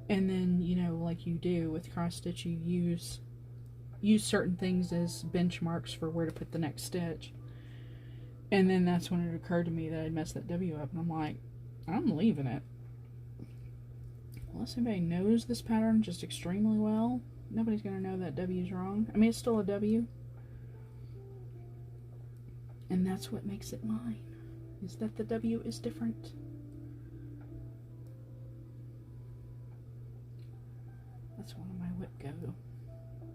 And then, you know, like you do with cross stitch, you use certain things as benchmarks for where to put the next stitch. And then that's when it occurred to me that I'd messed that W up, and I'm like, I'm leaving it. Unless anybody knows this pattern just extremely well, nobody's going to know that W's wrong. I mean, it's still a W. And that's what makes it mine, is that the W is different. That's one of my whip go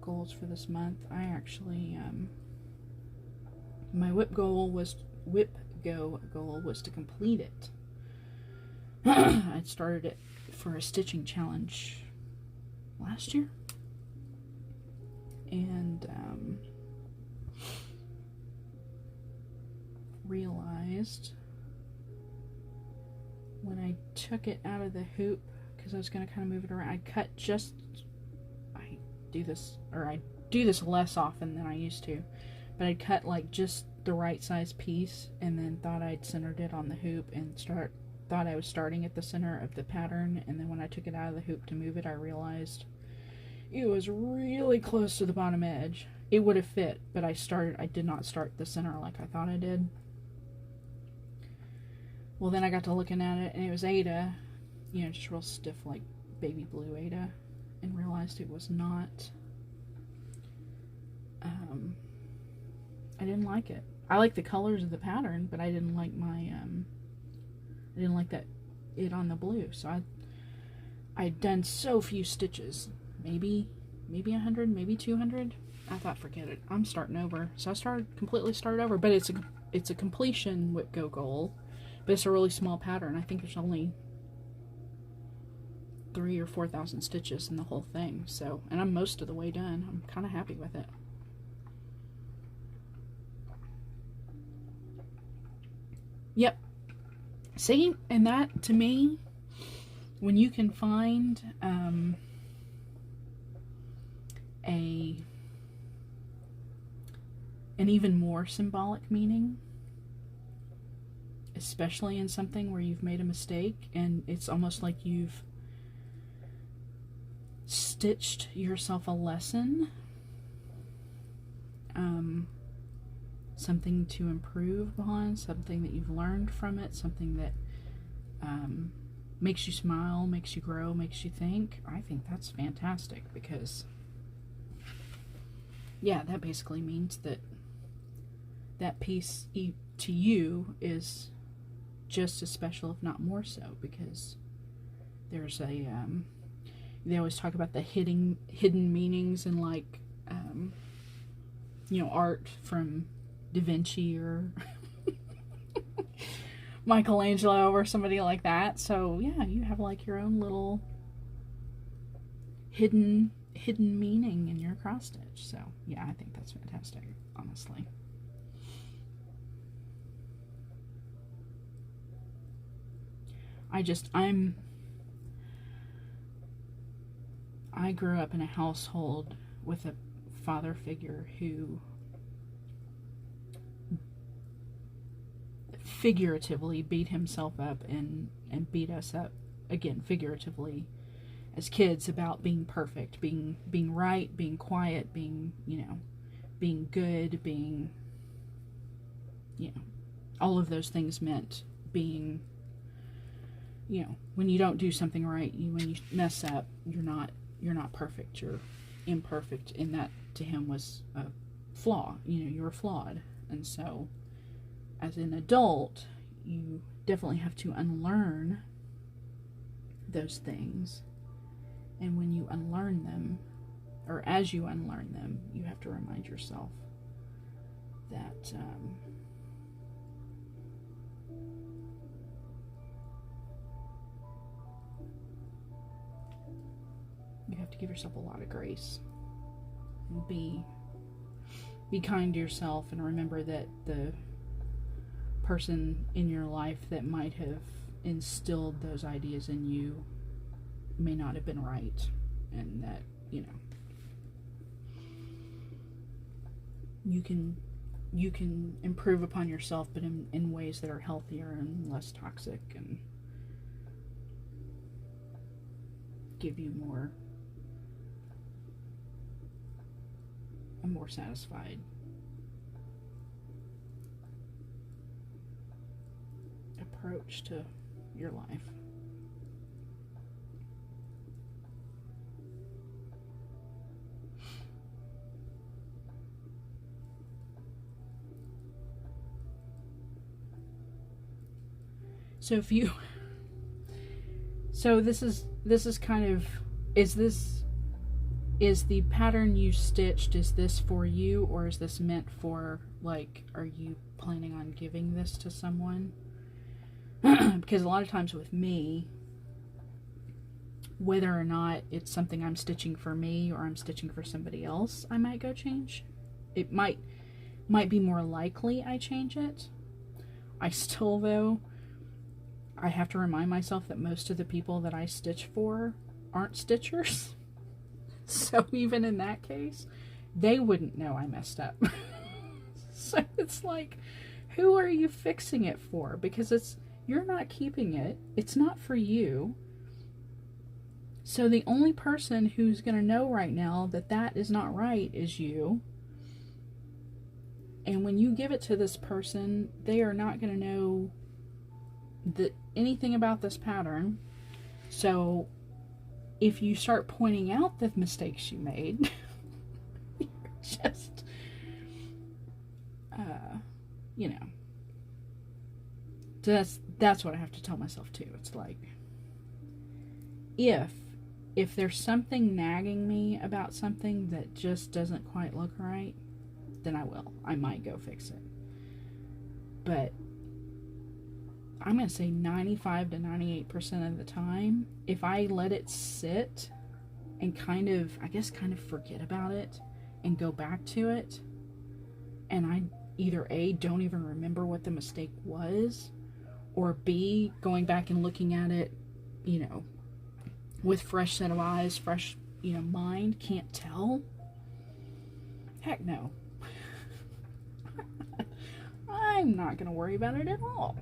goals for this month. I actually, my whip go goal was to complete it. I'd started it for a stitching challenge last year, and realized when I took it out of the hoop, because I was going to kind of move it around, I do this less often than I used to, but I cut like just the right size piece, and then thought I'd centered it on the hoop, and thought I was starting at the center of the pattern, and then when I took it out of the hoop to move it, I realized it was really close to the bottom edge. It would have fit, but I did not start the center like I thought I did. Well, then I got to looking at it, and it was Aida, you know, just real stiff like baby blue Aida, and realized it was not, I didn't like it. I like the colors of the pattern, but I didn't like I didn't like it on the blue. So I'd done so few stitches, maybe 100, maybe 200. I thought, forget it, I'm starting over. So I completely started over, but it's a completion whip go goal, but it's a really small pattern. I think there's only 3,000 or 4,000 stitches in the whole thing. So, and I'm most of the way done. I'm kind of happy with it. Yep. See, and that, to me, when you can find an even more symbolic meaning, especially in something where you've made a mistake, and it's almost like you've stitched yourself a lesson, something to improve upon, something that you've learned from it, something that makes you smile, makes you grow, makes you think. I think that's fantastic, because yeah, that basically means that that piece to you is just as special, if not more so, because there's they always talk about the hidden meanings in, like, you know, art from Da Vinci or Michelangelo or somebody like that. So yeah, you have like your own little hidden meaning in your cross stitch. So yeah, I think that's fantastic, honestly. I grew up in a household with a father figure who figuratively beat himself up and beat us up, again, figuratively, as kids, about being perfect, being right, being quiet, being, you know, being good, being, you know, all of those things meant being, you know, when you don't do something right, when you mess up, you're not perfect, you're imperfect, and that to him was a flaw. You know, you were flawed. And so as an adult, you definitely have to unlearn those things, and when you unlearn them, or as you unlearn them, you have to remind yourself that give yourself a lot of grace. Be kind to yourself, and remember that the person in your life that might have instilled those ideas in you may not have been right, and that, you know, you can improve upon yourself, but in ways that are healthier and less toxic, and give you a more satisfied approach to your life. So this is kind of, is the pattern you stitched, is this for you, or is this meant for, like, are you planning on giving this to someone? Because a lot of times with me, whether or not it's something I'm stitching for me or I'm stitching for somebody else, I might go change. It might be more likely I change it. I still, though, I have to remind myself that most of the people that I stitch for aren't stitchers. So even in that case, they wouldn't know I messed up. So it's like, who are you fixing it for? Because you're not keeping it. It's not for you. So the only person who's going to know right now that is not right is you. And when you give it to this person, they are not going to know anything about this pattern. So if you start pointing out the mistakes you made, you're just, you know. So that's what I have to tell myself too. It's like, if there's something nagging me about something that just doesn't quite look right, then I might go fix it. But I'm going to say 95 to 98% of the time, if I let it sit and kind of forget about it and go back to it, and I either A, don't even remember what the mistake was, or B, going back and looking at it, you know, with fresh set of eyes, fresh, you know, mind, can't tell. Heck no. I'm not going to worry about it at all.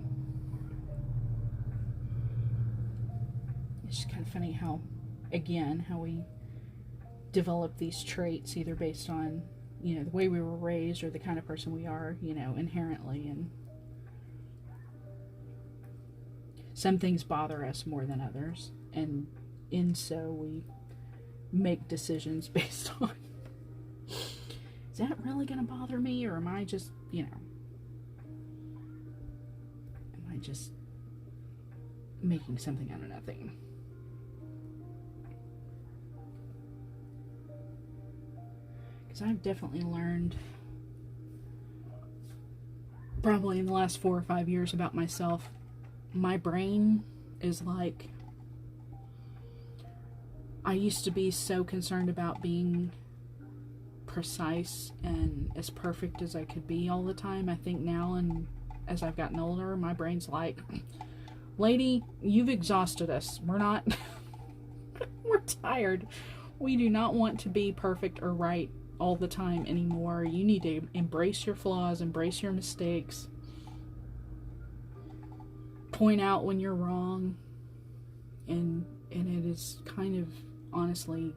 It's just kind of funny how we develop these traits either based on, you know, the way we were raised or the kind of person we are, you know, inherently. And some things bother us more than others. And so we make decisions based on, is that really going to bother me? Or am I just, you know, making something out of nothing? Because I've definitely learned, probably in the last 4 or 5 years, about myself. My brain is like, I used to be so concerned about being precise and as perfect as I could be all the time. I think now, and as I've gotten older, my brain's like, lady, you've exhausted us. We're tired. We do not want to be perfect or right all the time anymore. You need to embrace your flaws, embrace your mistakes, point out when you're wrong, and it is kind of, honestly,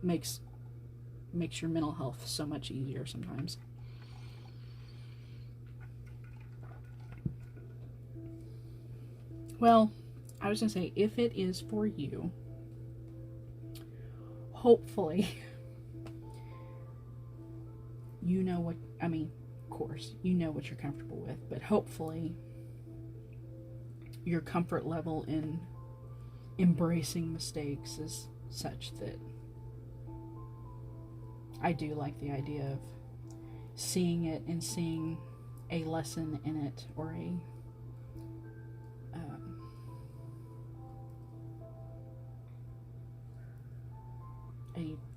makes your mental health so much easier sometimes. Well, I was going to say, if it is for you, hopefully, you know what, I mean, of course, you know what you're comfortable with, but hopefully your comfort level in embracing mistakes is such that I do like the idea of seeing it and seeing a lesson in it, or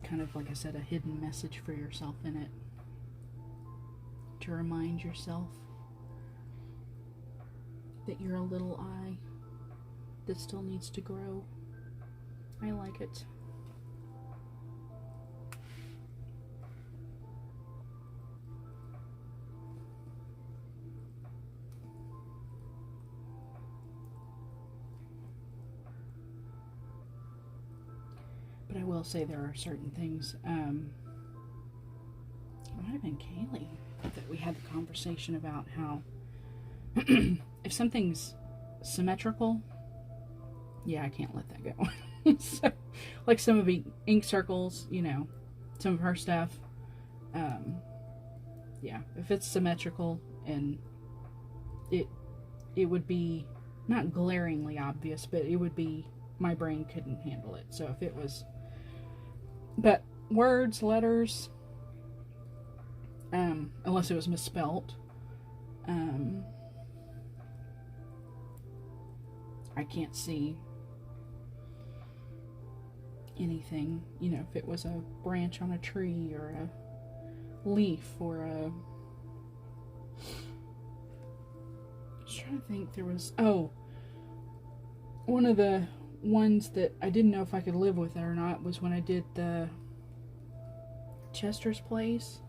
kind of, like I said, a hidden message for yourself in it. To remind yourself that you're a little eye that still needs to grow. I like it. But I will say there are certain things, it might have been Kaylee that we had the conversation about how if something's symmetrical, yeah, I can't let that go. So, like some of the ink circles, you know, some of her stuff, yeah, if it's symmetrical and it would be not glaringly obvious, but it would be, my brain couldn't handle it. So if it was, but words, letters, unless it was misspelt, I can't see anything, you know, if it was a branch on a tree or a leaf or a, I was trying to think, there was, oh, one of the ones that I didn't know if I could live with it or not was when I did the Chester's Place.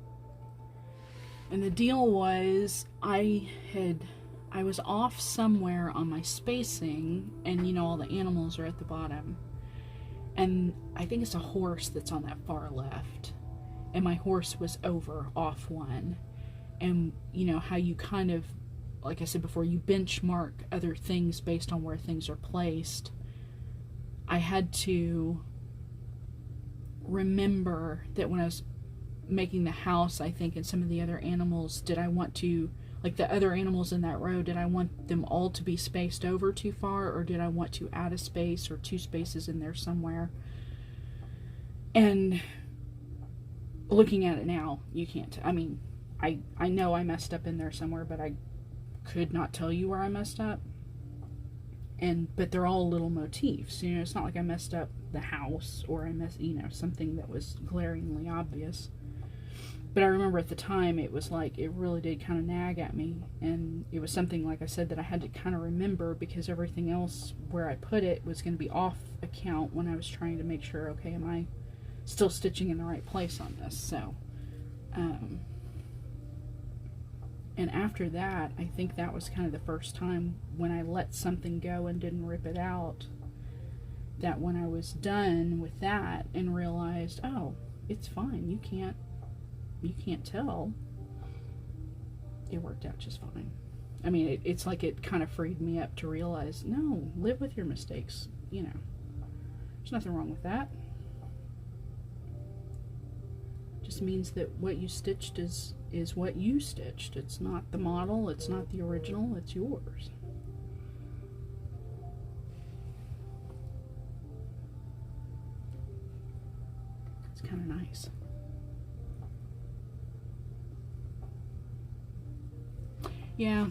And the deal was, I was off somewhere on my spacing, and you know, all the animals are at the bottom. And I think it's a horse that's on that far left. And my horse was off one. And you know how you kind of, like I said before, you benchmark other things based on where things are placed. I had to remember that when I was making the house, I think, and some of the other animals, did I want to, like the other animals in that row, did I want them all to be spaced over too far, or did I want to add a space or two spaces in there somewhere? And looking at it now, you can't, I mean, I know I messed up in there somewhere, but I could not tell you where I messed up. But they're all little motifs, you know, it's not like I messed up the house or I messed, you know, something that was glaringly obvious. But I remember at the time, it was like, it really did kind of nag at me, and it was something, like I said, that I had to kind of remember, because everything else where I put it was going to be off account when I was trying to make sure, okay, am I still stitching in the right place on this? So, and after that, I think that was kind of the first time when I let something go and didn't rip it out, that when I was done with that and realized, oh, it's fine, you can't tell, it worked out just fine. I mean, it's like it kind of freed me up to realize, no, live with your mistakes, you know, there's nothing wrong with that. Just means that what you stitched is what you stitched. It's not the model, it's not the original, it's yours. It's kind of nice. Yeah,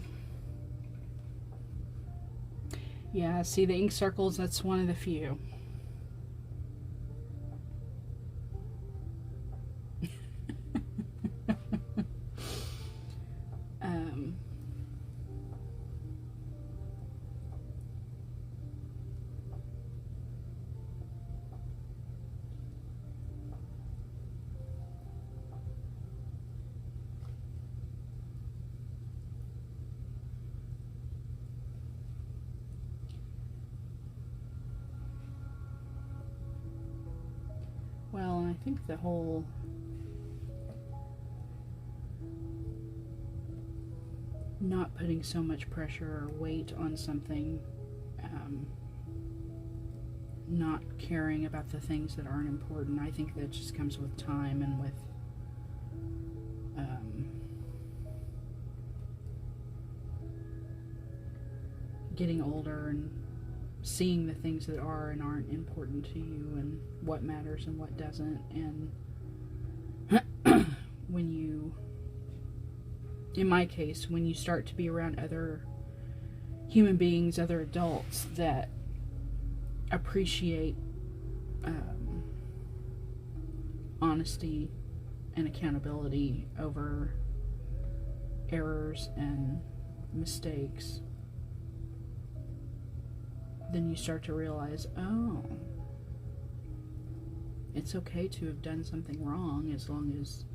see the ink circles, that's one of the few. Well, I think the whole not putting so much pressure or weight on something, not caring about the things that aren't important, I think that just comes with time and with getting older and seeing the things that are and aren't important to you and what matters and what doesn't. And when you, in my case, when you start to be around other human beings, other adults that appreciate honesty and accountability over errors and mistakes, then you start to realize, oh, it's okay to have done something wrong as long as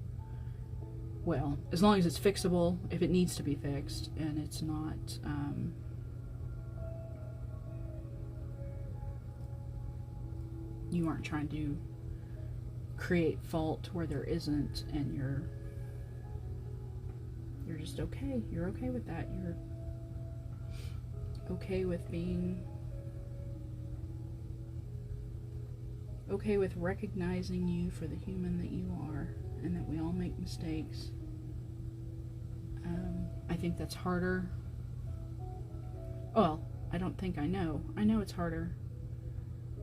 it's fixable, if it needs to be fixed, and it's not, you aren't trying to create fault where there isn't, and you're just okay. You're okay with that. You're okay with being okay with recognizing you for the human that you are, and that we all make mistakes. I think that's harder. Well, I don't think I know. I know it's harder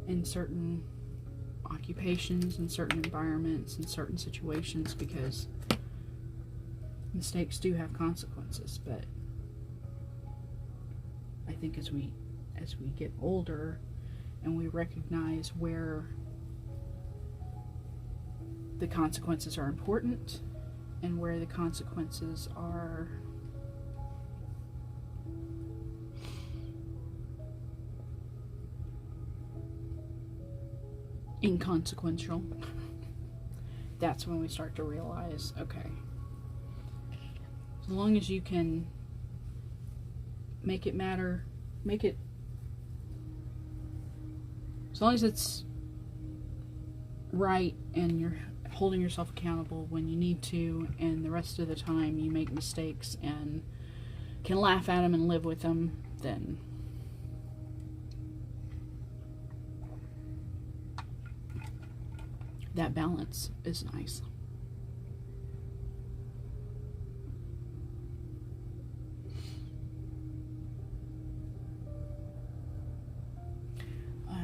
in certain occupations, in certain environments, in certain situations, because mistakes do have consequences. But I think as we get older and we recognize where the consequences are important and where the consequences are inconsequential, that's when we start to realize, okay, as long as you can make it matter, as long as it's right and you're holding yourself accountable when you need to, and the rest of the time you make mistakes and can laugh at them and live with them, then that balance is nice.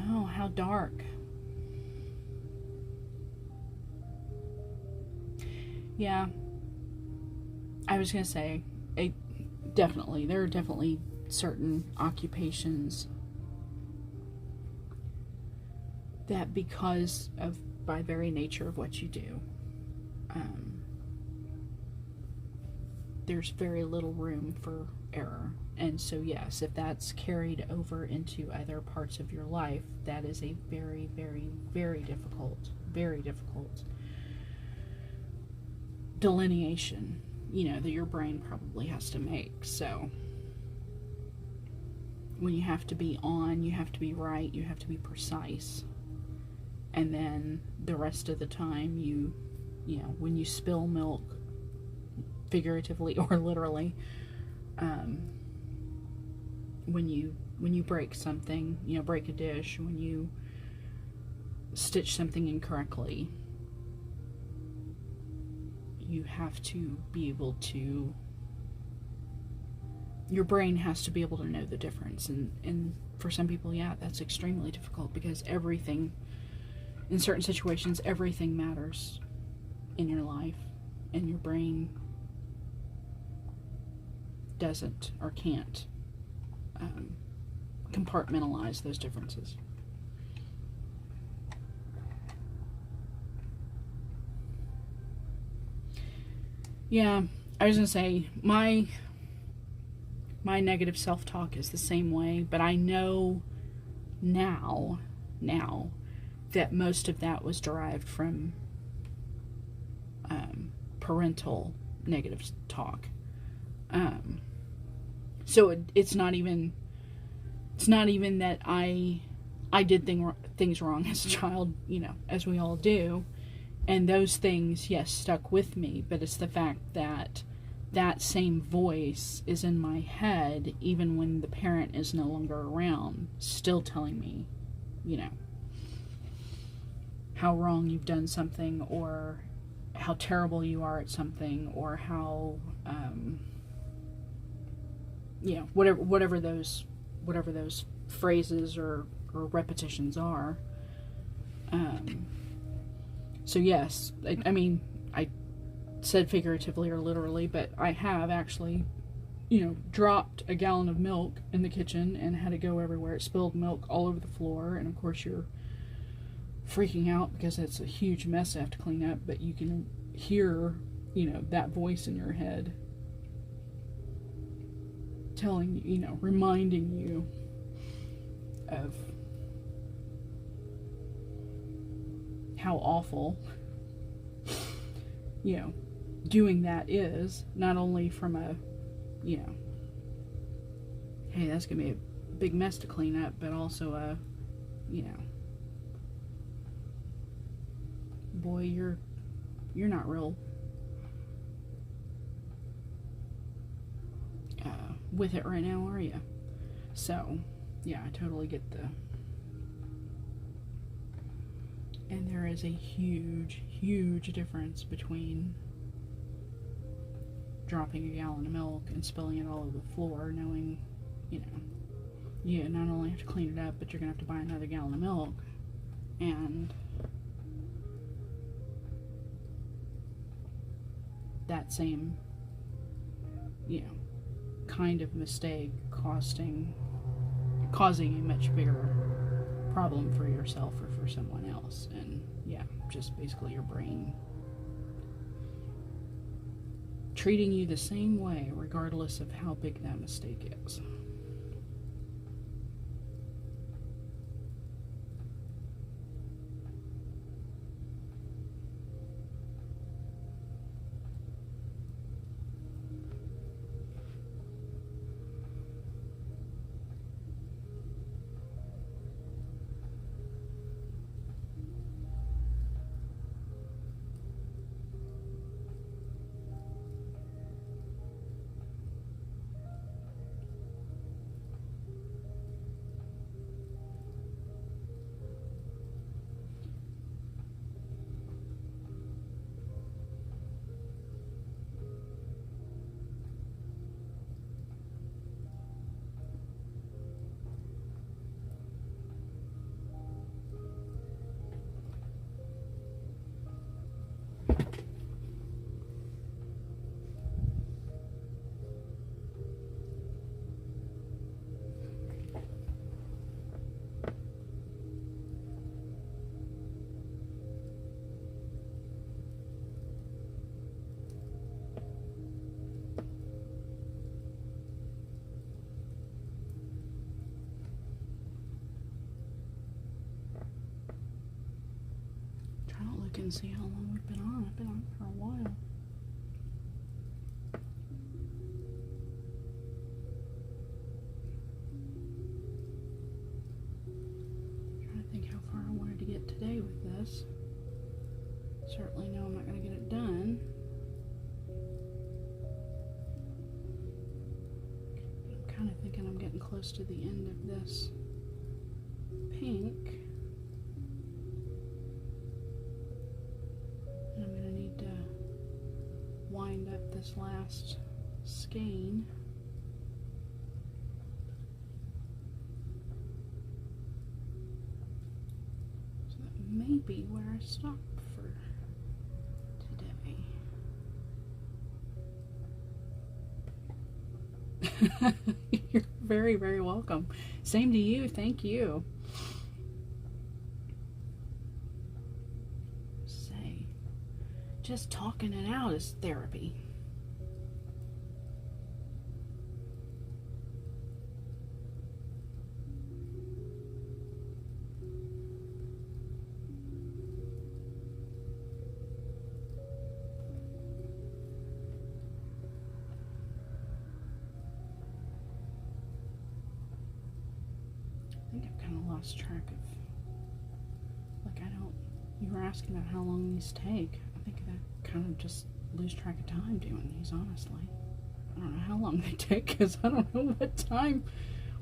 Oh, how dark. Yeah, I was going to say, there are definitely certain occupations that, because of, by very nature of what you do, there's very little room for error. And so yes, if that's carried over into other parts of your life, that is a very, very, very difficult delineation, that your brain probably has to make. So when you have to be on, you have to be right, you have to be precise, and then the rest of the time when you spill milk, figuratively or literally, when you break something, break a dish, when you stitch something incorrectly, you have to be able to, your brain has to be able to know the difference. And for some people, yeah, that's extremely difficult, because everything, in certain situations, everything matters in your life, and your brain doesn't or can't compartmentalize those differences. Yeah, I was gonna say, my negative self-talk is the same way, but I know now that most of that was derived from parental negative talk. So it's not even that I did things wrong as a child, as we all do. And those things, yes, stuck with me, but it's the fact that that same voice is in my head even when the parent is no longer around, still telling me, how wrong you've done something, or how terrible you are at something, or how, whatever those phrases or repetitions are. So yes, I said figuratively or literally, but I have actually, dropped a gallon of milk in the kitchen and had to go everywhere. It spilled milk all over the floor, and of course you're freaking out because it's a huge mess I have to clean up, but you can hear, you know, that voice in your head telling you, you know, reminding you of how awful, you know, doing that is, not only from a, you know, hey, that's gonna be a big mess to clean up, but also a, you know, boy, you're not real with it right now, are you? So yeah, I totally get the, and there is a huge difference between dropping a gallon of milk and spilling it all over the floor, knowing, you know, you not only have to clean it up, but you're gonna have to buy another gallon of milk, and that same, you know, kind of mistake causing a much bigger problem for yourself or for someone else. And yeah, just basically your brain treating you the same way regardless of how big that mistake is. Look and see how long we've been on. I've been on for a while. I'm trying to think how far I wanted to get today with this. Certainly know I'm not going to get it done. I'm kind of thinking I'm getting close to the end of this pink. Wind up this last skein. So that may be where I stop for today. You're very, very welcome. Same to you. Thank you. Just talking it out is therapy. I think I've kind of lost track of, like, you were asking about how long these take. I think I kind of just lose track of time doing these, honestly. I don't know how long they take because I don't know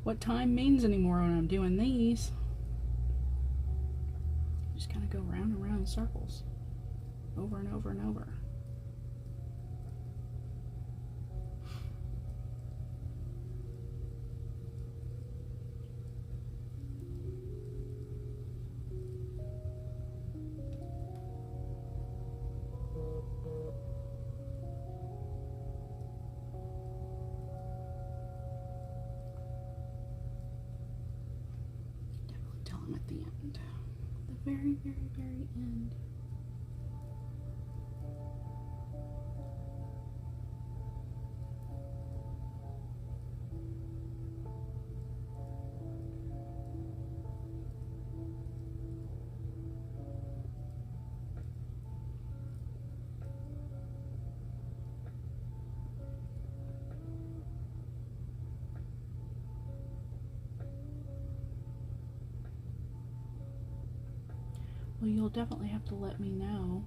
what time means anymore when I'm doing these. Just kind of go round and round in circles, over and over and over. At the end, the very, very, very end. Well, you'll definitely have to let me know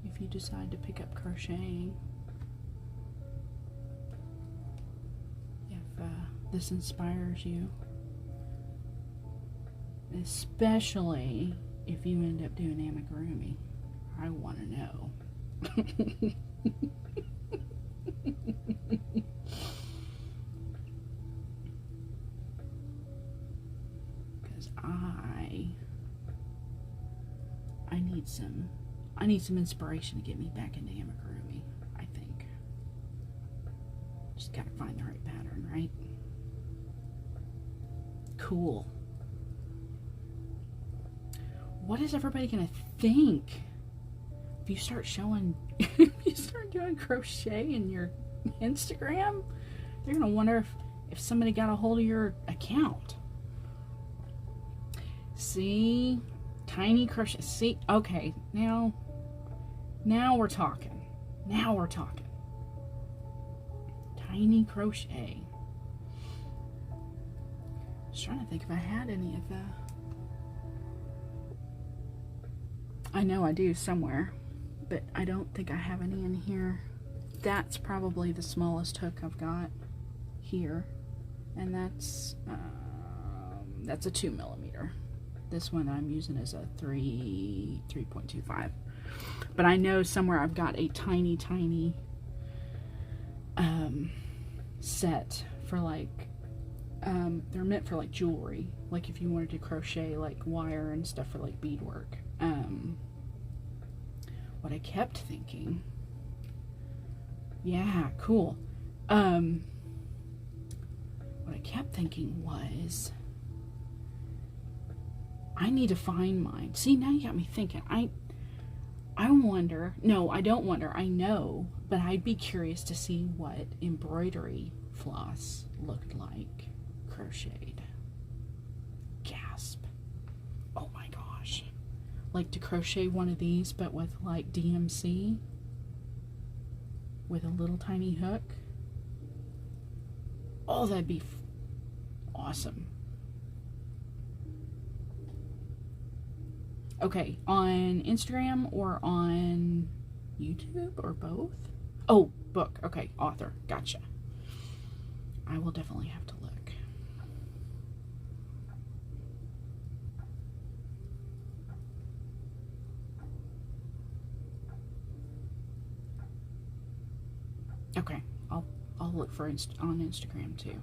if you decide to pick up crocheting. If this inspires you. Especially if you end up doing amigurumi. I want to know. Because I need some inspiration to get me back into amigurumi, I think. Just gotta find the right pattern, right? Cool. What is everybody gonna think if you start showing, if you start doing crochet in your Instagram? They're gonna wonder if somebody got a hold of your account. See? Tiny crochet. See? Okay, now we're talking. Now we're talking. Tiny crochet. I was trying to think if I had any of that. I know I do somewhere, but I don't think I have any in here. That's probably the smallest hook I've got here, and that's a 2mm. This one I'm using is a 3.25. But I know somewhere I've got a tiny set for like, they're meant for like jewelry. Like if you wanted to crochet like wire and stuff for like beadwork. What I kept thinking, yeah, cool. What I kept thinking was, I need to find mine. See, now you got me thinking. I wonder, no, I don't wonder, I know, but I'd be curious to see what embroidery floss looked like crocheted. Gasp. Oh my gosh. Like to crochet one of these, but with like DMC, with a little tiny hook. Oh, that'd be awesome. Okay, on Instagram or on YouTube or both? Oh, book. Okay, author. Gotcha. I will definitely have to look. Okay, I'll look for on Instagram too.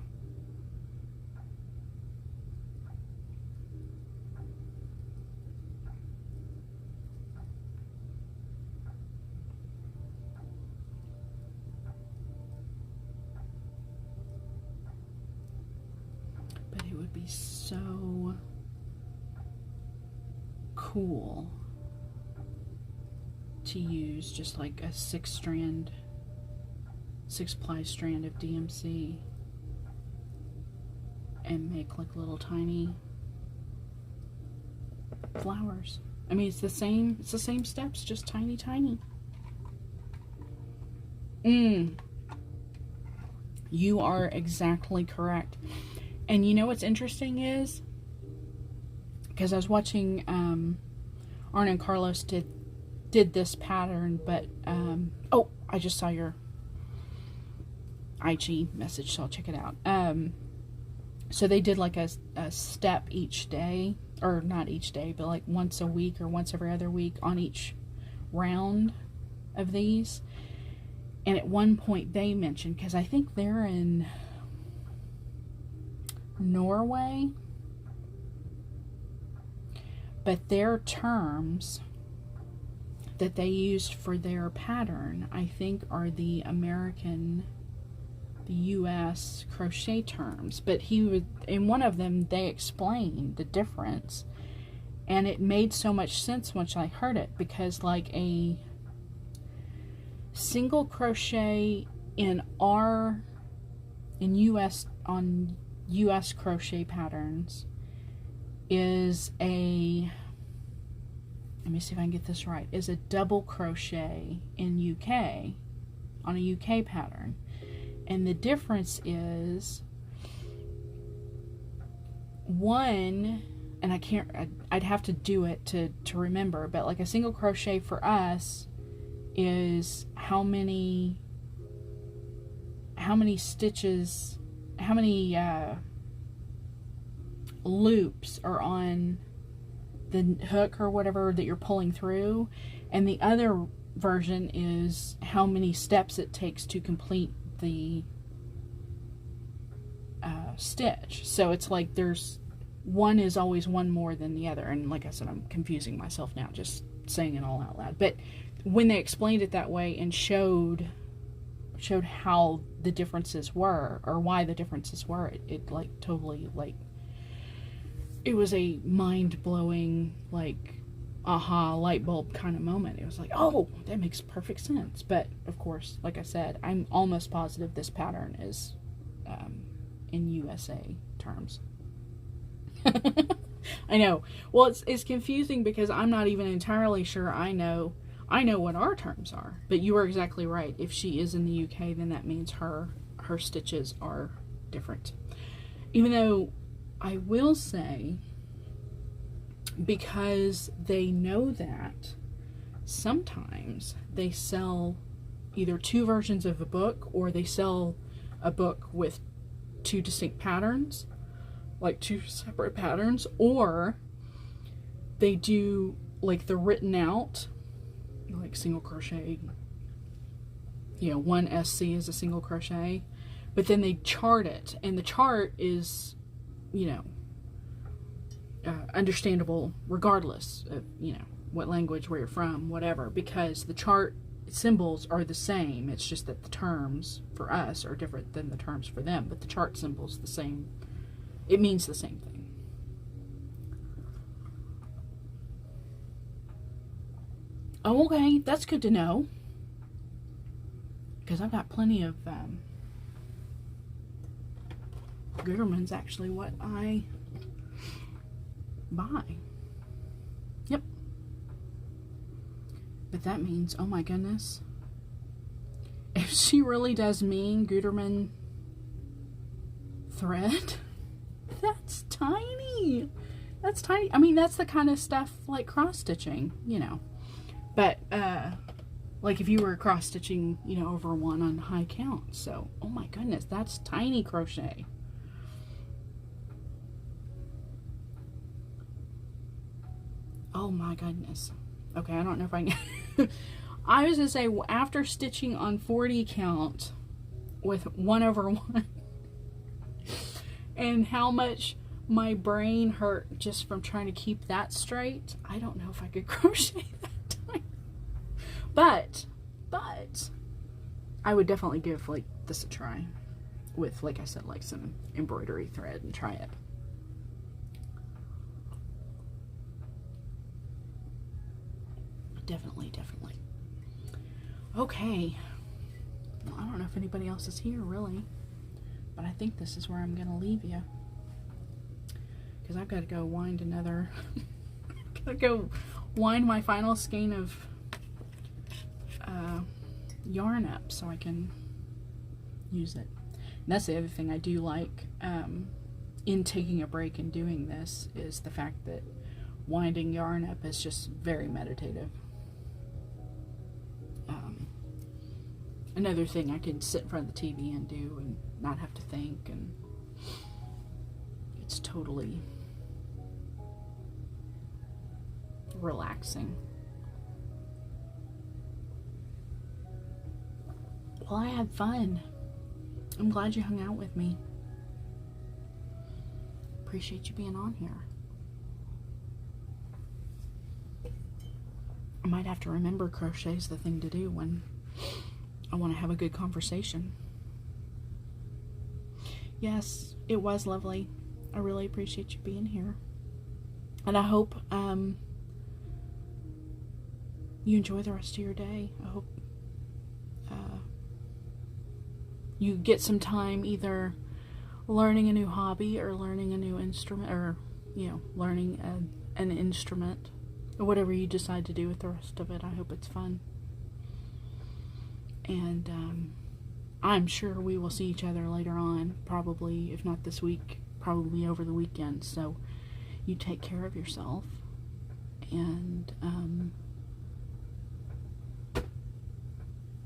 But it would be so cool to use just like a 6-ply strand of DMC and make like little tiny flowers. I mean, it's the same steps, just tiny. You are exactly correct. And you know what's interesting is, because I was watching Arna and Carlos did this pattern, but oh, I just saw your IG message, so I'll check it out. So they did like a step each day, or not each day, but like once a week or once every other week on each round of these. And at one point they mentioned, because I think they're in Norway, but their terms that they used for their pattern, I think, are the US crochet terms. But in one of them they explained the difference, And it made so much sense once I heard it, because like a single crochet in US crochet patterns is a, let me see if I can get this right, is a double crochet in UK, on a UK pattern. And the difference is one, and I'd have to do it to remember, but like a single crochet for us is how many stitches, how many loops are on the hook or whatever that you're pulling through, and the other version is how many steps it takes to complete the stitch. So it's like there's one is always one more than the other, and like I said, I'm confusing myself now just saying it all out loud. But when they explained it that way and showed how the differences were, or why the differences were, it like totally, like, it was a mind-blowing, like, aha, light bulb kind of moment. It was like, oh, that makes perfect sense. But of course, like I said, I'm almost positive this pattern is in USA terms. I know. Well, it's confusing because I'm not even entirely sure I know what our terms are. But you are exactly right. If she is in the UK, then that means her stitches are different. Even though I will say, because they know that, sometimes they sell either two versions of a book, or they sell a book with two distinct patterns, like two separate patterns, or they do like the written out, like single crochet, you know, 1 SC is a single crochet, but then they chart it, and the chart is, you know, understandable regardless of, you know, what language, where you're from, whatever, because the chart symbols are the same. It's just that the terms for us are different than the terms for them, but the chart symbol's the same. It means the same thing. Oh, okay, that's good to know, because I've got plenty of Gooderman's actually what I buy. Yep. But that means, oh my goodness, if she really does mean Gooderman thread, that's tiny. That's tiny. I mean, that's the kind of stuff like cross stitching, you know. But like if you were cross stitching, you know, over one on high count. So, oh my goodness, that's tiny crochet. Oh my goodness. Okay, I don't know if I can. I was going to say, after stitching on 40 count with 1/1 and how much my brain hurt just from trying to keep that straight, I don't know if I could crochet that time. But I would definitely give like this a try with, like I said, like some embroidery thread and try it. Definitely. Okay. Well, I don't know if anybody else is here, really. But I think this is where I'm going to leave you. Because I've got to go wind another... gotta go wind my final skein of yarn up so I can use it. And that's the other thing I do like in taking a break and doing this, is the fact that winding yarn up is just very meditative. Another thing I can sit in front of the TV and do and not have to think, and it's totally relaxing. Well, I had fun. I'm glad you hung out with me. Appreciate you being on here. I might have to remember crochet's the thing to do when I want to have a good conversation. Yes, it was lovely. I really appreciate you being here. And I hope you enjoy the rest of your day. I hope you get some time either learning a new hobby or learning a new instrument, or, you know, learning an instrument, or whatever you decide to do with the rest of it. I hope it's fun. And I'm sure we will see each other later on, probably, if not this week, probably over the weekend. So you take care of yourself, and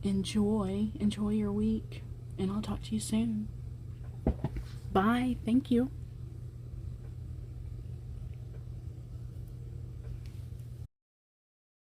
enjoy your week, and I'll talk to you soon. Bye. Thank you.